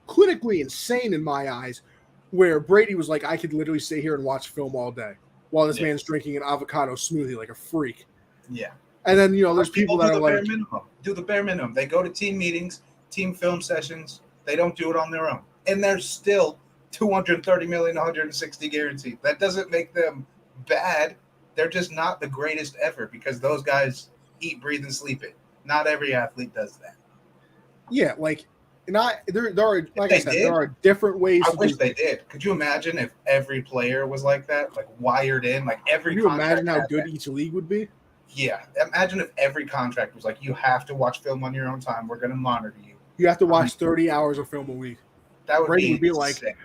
clinically insane in my eyes. Where Brady was like, I could literally sit here and watch film all day while this man's drinking an avocado smoothie like a freak. Yeah. And then there's people that are like, do the bare minimum. They go to team meetings, team film sessions. They don't do it on their own, and they're still 230 million, 160 guaranteed. That doesn't make them bad. They're just not the greatest ever because those guys eat, breathe, and sleep it. Not every athlete does that. Yeah, like not there. There are, like I They said, there did. are different ways I to wish do. they did. Could you imagine if every player was like that, like wired in, like every Can you imagine contract how had good that? each league would be? Yeah, imagine if every contract was like, you have to watch film on your own time. We're going to monitor you. You have to I mean, watch 30 hours of film a week. that would Brady would be be like sick.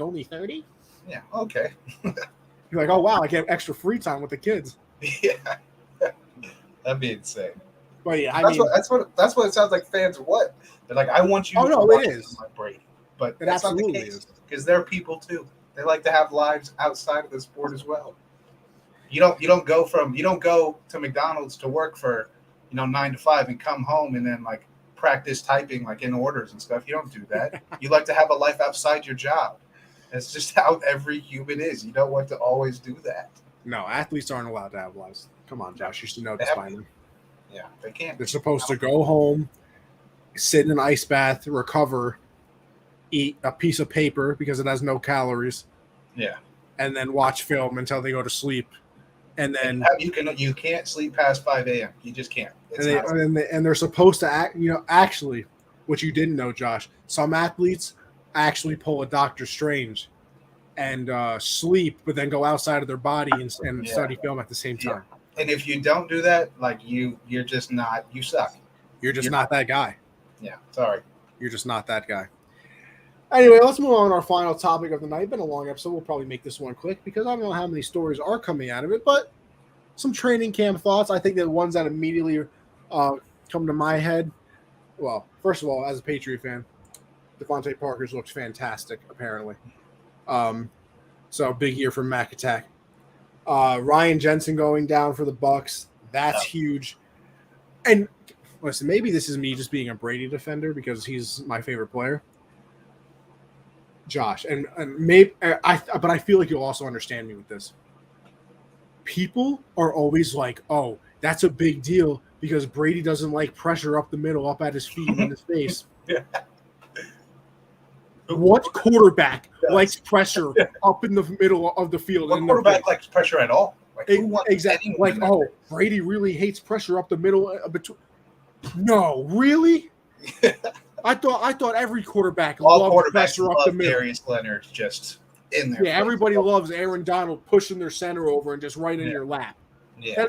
only 30. Yeah. Okay. You're like, oh wow, I get extra free time with the kids. Yeah. That'd be insane. But yeah, I That's what mean, that's what it sounds like fans want. They're like, I want oh you to no, it watch film is. like Brady, but It that's not the absolutely case is. because they're people too. They like to have lives outside of the sport as well. You don't go to McDonald's to work for 9 to 5 and come home and then like practice typing like in orders and stuff. You don't do that. You like to have a life outside your job. That's just how every human is. You don't want to always do that. No, athletes aren't allowed to have lives. Come on, Josh, you should know They this have by to. now. Yeah, they can't. They're supposed to go home, sit in an ice bath, recover, eat a piece of paper because it has no calories, Yeah, and then watch film until they go to sleep. And and then you can't sleep past 5 a.m. You just can't. It's not. and they're supposed to act. Actually, what you didn't know, Josh. Some athletes actually pull a Doctor Strange and sleep, but then go outside of their body and Yeah, study film at the same yeah. time. And if you don't do that, like you're just not. You suck. You're just You're not that guy. Yeah, sorry. You're just not that guy. Anyway, let's move on to our final topic of the night. Been a long episode. We'll probably make this one quick because I don't know how many stories are coming out of it, but some training camp thoughts. I think the ones that immediately come to my head. Well, first of all, as a Patriot fan, Devontae Parker's looks fantastic, apparently. So big year from Mac Attack. Ryan Jensen going down for the Bucks. That's huge. And listen, maybe this is me just being a Brady defender because he's my favorite player. Josh, and maybe but I feel like you'll also understand me with this. People are always like, "Oh, that's a big deal because Brady doesn't like pressure up the middle, up at his feet and in his face." Yeah. What quarterback likes pressure up in the middle of the field? What quarterback likes pressure at all? Like, who wants Exactly. anyone Like, in that oh, place? Brady really hates pressure up the middle between. No, really? I thought every quarterback All loved quarterbacks pressure up the love middle. Darius Leonard just in there. Yeah, everybody loves Aaron Donald pushing their center over and just right in your lap. Yeah.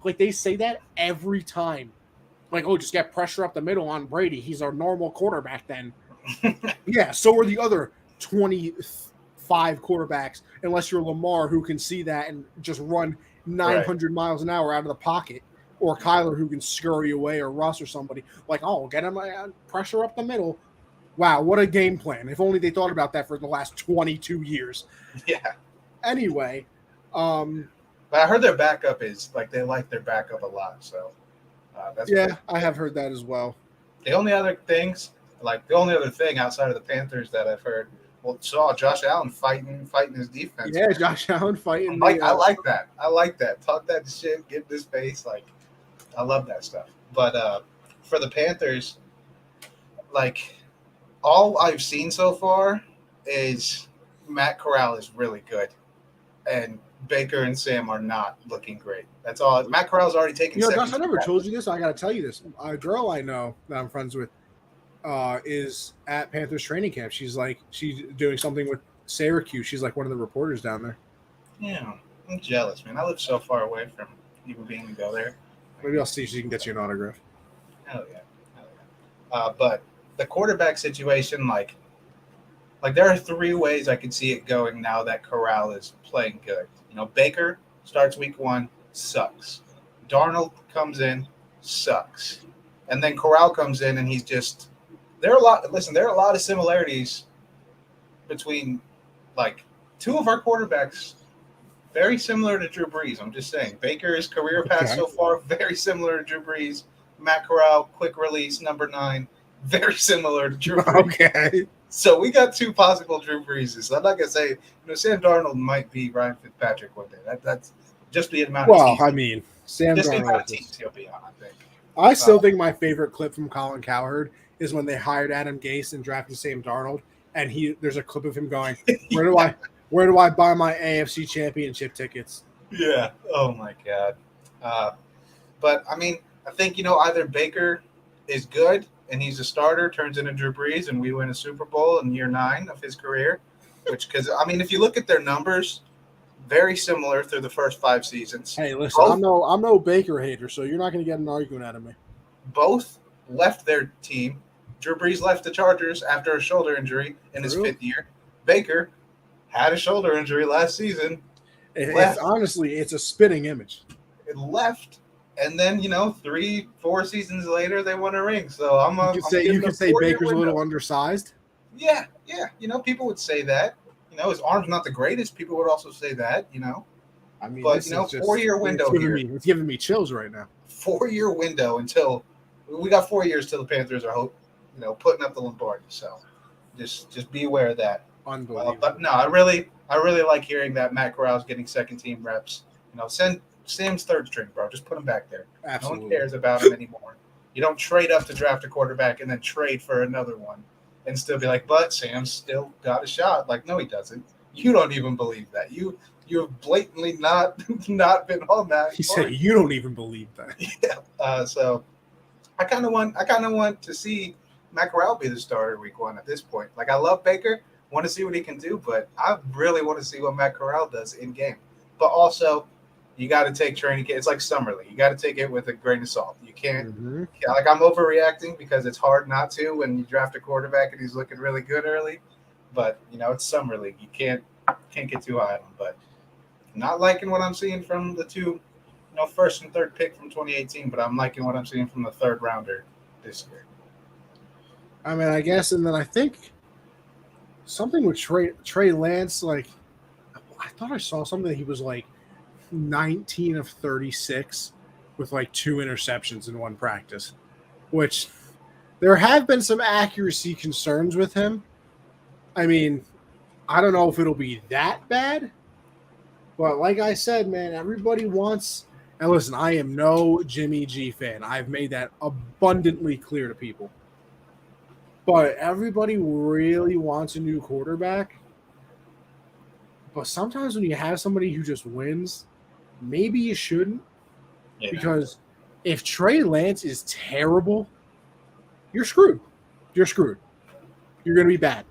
Like they say that every time. Like, oh, just get pressure up the middle on Brady. He's our normal quarterback then. Yeah, so are the other 25 quarterbacks, unless you're Lamar, who can see that and just run 900 miles an hour out of the pocket, or Kyler, who can scurry away, or Russ or somebody. Like, oh, get him pressure up the middle. Wow, what a game plan. If only they thought about that for the last 22 years. Yeah. Anyway. But I heard their backup is, like, they like their backup a lot, so that's I have heard that as well. The only other thing outside of the Panthers that I've heard, saw Josh Allen fighting his defense. Yeah, Josh Allen fighting. I like that. I like that. Talk that shit, give this space. Like, I love that stuff. But for the Panthers, like, all I've seen so far is Matt Corral is really good, and Baker and Sam are not looking great. That's all. Matt Corral's already taken. Josh, I never told you this. I got to tell you this. A girl I know that I'm friends with is at Panthers training camp. She's doing something with Syracuse. She's like one of the reporters down there. Yeah, I'm jealous, man. I live so far away from even being to go there. Maybe I'll see if she can get you an autograph. Hell yeah. But the quarterback situation, like there are three ways I could see it going now that Corral is playing good. Baker starts week 1, sucks. Darnold comes in, sucks. And then Corral comes in and he's just there are a lot of similarities between like two of our quarterbacks, very similar to Drew Brees. I'm just saying. Baker's career path so far, very similar to Drew Brees. Matt Corral, quick release, number 9, very similar to Drew Brees. Okay. So we got 2 possible Drew Breeses. I'm not gonna say Sam Darnold might be Ryan Fitzpatrick one day. That's just the amount of teams. Well, I mean, Sam just the amount of Darnold. teams he'll be on, I think. I still think my favorite clip from Colin Cowherd is when they hired Adam Gase and drafted Sam Darnold, and there's a clip of him going, "Where do I buy my AFC Championship tickets?" Yeah. Oh my God. But I mean, I think either Baker is good and he's a starter, turns into Drew Brees, and we win a Super Bowl in year 9 of his career. Because if you look at their numbers, very similar through the first 5 seasons. Hey, listen, I'm no Baker hater, so you're not going to get an argument out of me. Both left their team. Drew Brees left the Chargers after a shoulder injury in his 5th year. Baker had a shoulder injury last season. Honestly, it's a spitting image. It left. And then, 3-4 seasons later, they won a ring. So you could say Baker's a little undersized. Yeah. People would say that. His arm's not the greatest. People would also say that. But 4-year window here. It's giving me chills right now. 4-year window until we got 4 years till the Panthers are putting up the Lombardi. So just be aware of that. Unbelievable. But no, I really like hearing that Matt Corral's getting second team reps. Send Sam's third string, bro. Just put him back there. Absolutely. No one cares about him anymore. You don't trade up to draft a quarterback and then trade for another one and still be like, but Sam's still got a shot. Like, no, he doesn't. You don't even believe that. You have blatantly not been on that. He said you don't even believe that. Yeah. So I kind of want to see Matt Corral be the starter week 1 at this point. Like, I love Baker, want to see what he can do, but I really want to see what Matt Corral does in game. But also, you got to take training camp. It's like summer league. You got to take it with a grain of salt. You can't I'm overreacting because it's hard not to when you draft a quarterback and he's looking really good early. But it's summer league. You can't get too high on him. But not liking what I'm seeing from the two, first and third pick from 2018. But I'm liking what I'm seeing from the third rounder this year. I guess, and then I think something with Trey Lance. Like, I thought I saw something that he was like 19 of 36 with like 2 interceptions in one practice, which there have been some accuracy concerns with him. I don't know if it'll be that bad, but like I said, man, everybody wants, and listen, I am no Jimmy G fan. I've made that abundantly clear to people, but everybody really wants a new quarterback. But sometimes when you have somebody who just wins, maybe you shouldn't, because if Trey Lance is terrible, you're screwed. You're screwed. You're going to be bad.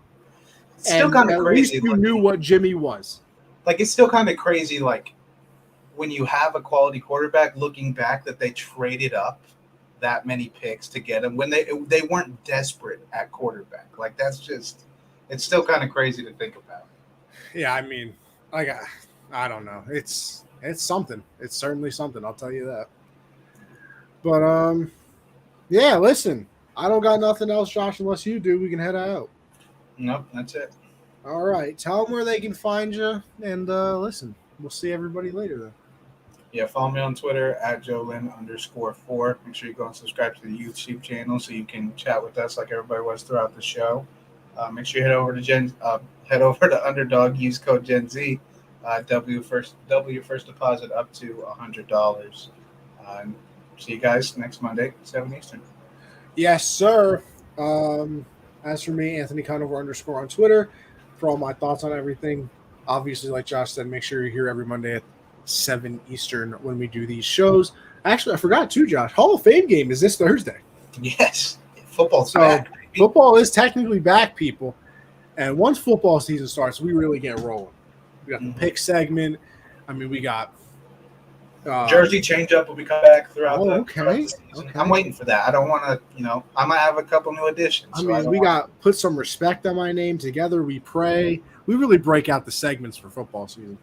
It's still kind of crazy. At least you knew what Jimmy was. Like, it's still kind of crazy, like, when you have a quality quarterback, looking back that they traded up that many picks to get him when they weren't desperate at quarterback. Like, that's just – it's still kind of crazy to think about. Yeah, I don't know. It's something. It's certainly something. I'll tell you that. But yeah. Listen, I don't got nothing else, Josh. Unless you do, we can head out. Nope, that's it. All right. Tell them where they can find you, and listen. We'll see everybody later then. Yeah, follow me on Twitter at @JoeLynn_4. Make sure you go and subscribe to the YouTube channel so you can chat with us like everybody was throughout the show. Make sure you head over to Underdog. Use code Gen Z. Double your first deposit up to $100. See you guys next Monday, 7 Eastern. Yes, sir. As for me, Anthony Conover _ on Twitter for all my thoughts on everything. Obviously, like Josh said, make sure you're here every Monday at 7 Eastern when we do these shows. Actually, I forgot too, Josh. Hall of Fame game is this Thursday. Yes. Football's back. Football is technically back, people. And once football season starts, we really get rolling. We got the pick segment. We got jersey change-up will be coming back throughout the season. Okay. I'm waiting for that. I don't want to, I might have a couple new additions. We got put some respect on my name. Together we pray. We really break out the segments for football season.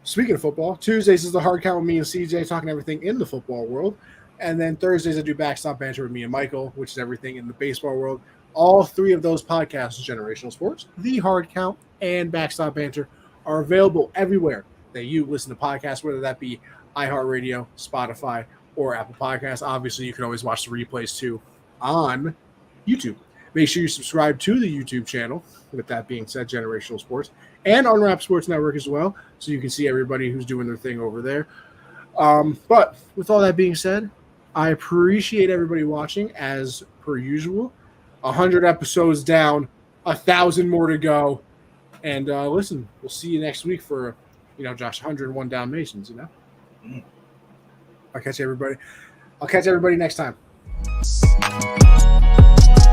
Speaking of football, Tuesdays is the hard count with me and CJ talking everything in the football world. And then Thursdays I do backstop banter with me and Michael, which is everything in the baseball world. All 3 of those podcasts, Generational Sports, The Hard Count, and Backstop Banter, are available everywhere that you listen to podcasts, whether that be iHeartRadio, Spotify, or Apple Podcasts. Obviously, you can always watch the replays, too, on YouTube. Make sure you subscribe to the YouTube channel, with that being said, Generational Sports, and Unwrapped Sports Network as well, so you can see everybody who's doing their thing over there. But with all that being said, I appreciate everybody watching, as per usual. 100 episodes down, 1,000 more to go. And listen, we'll see you next week for, Josh, 101 Dalmatians, I'll catch everybody next time. Peace.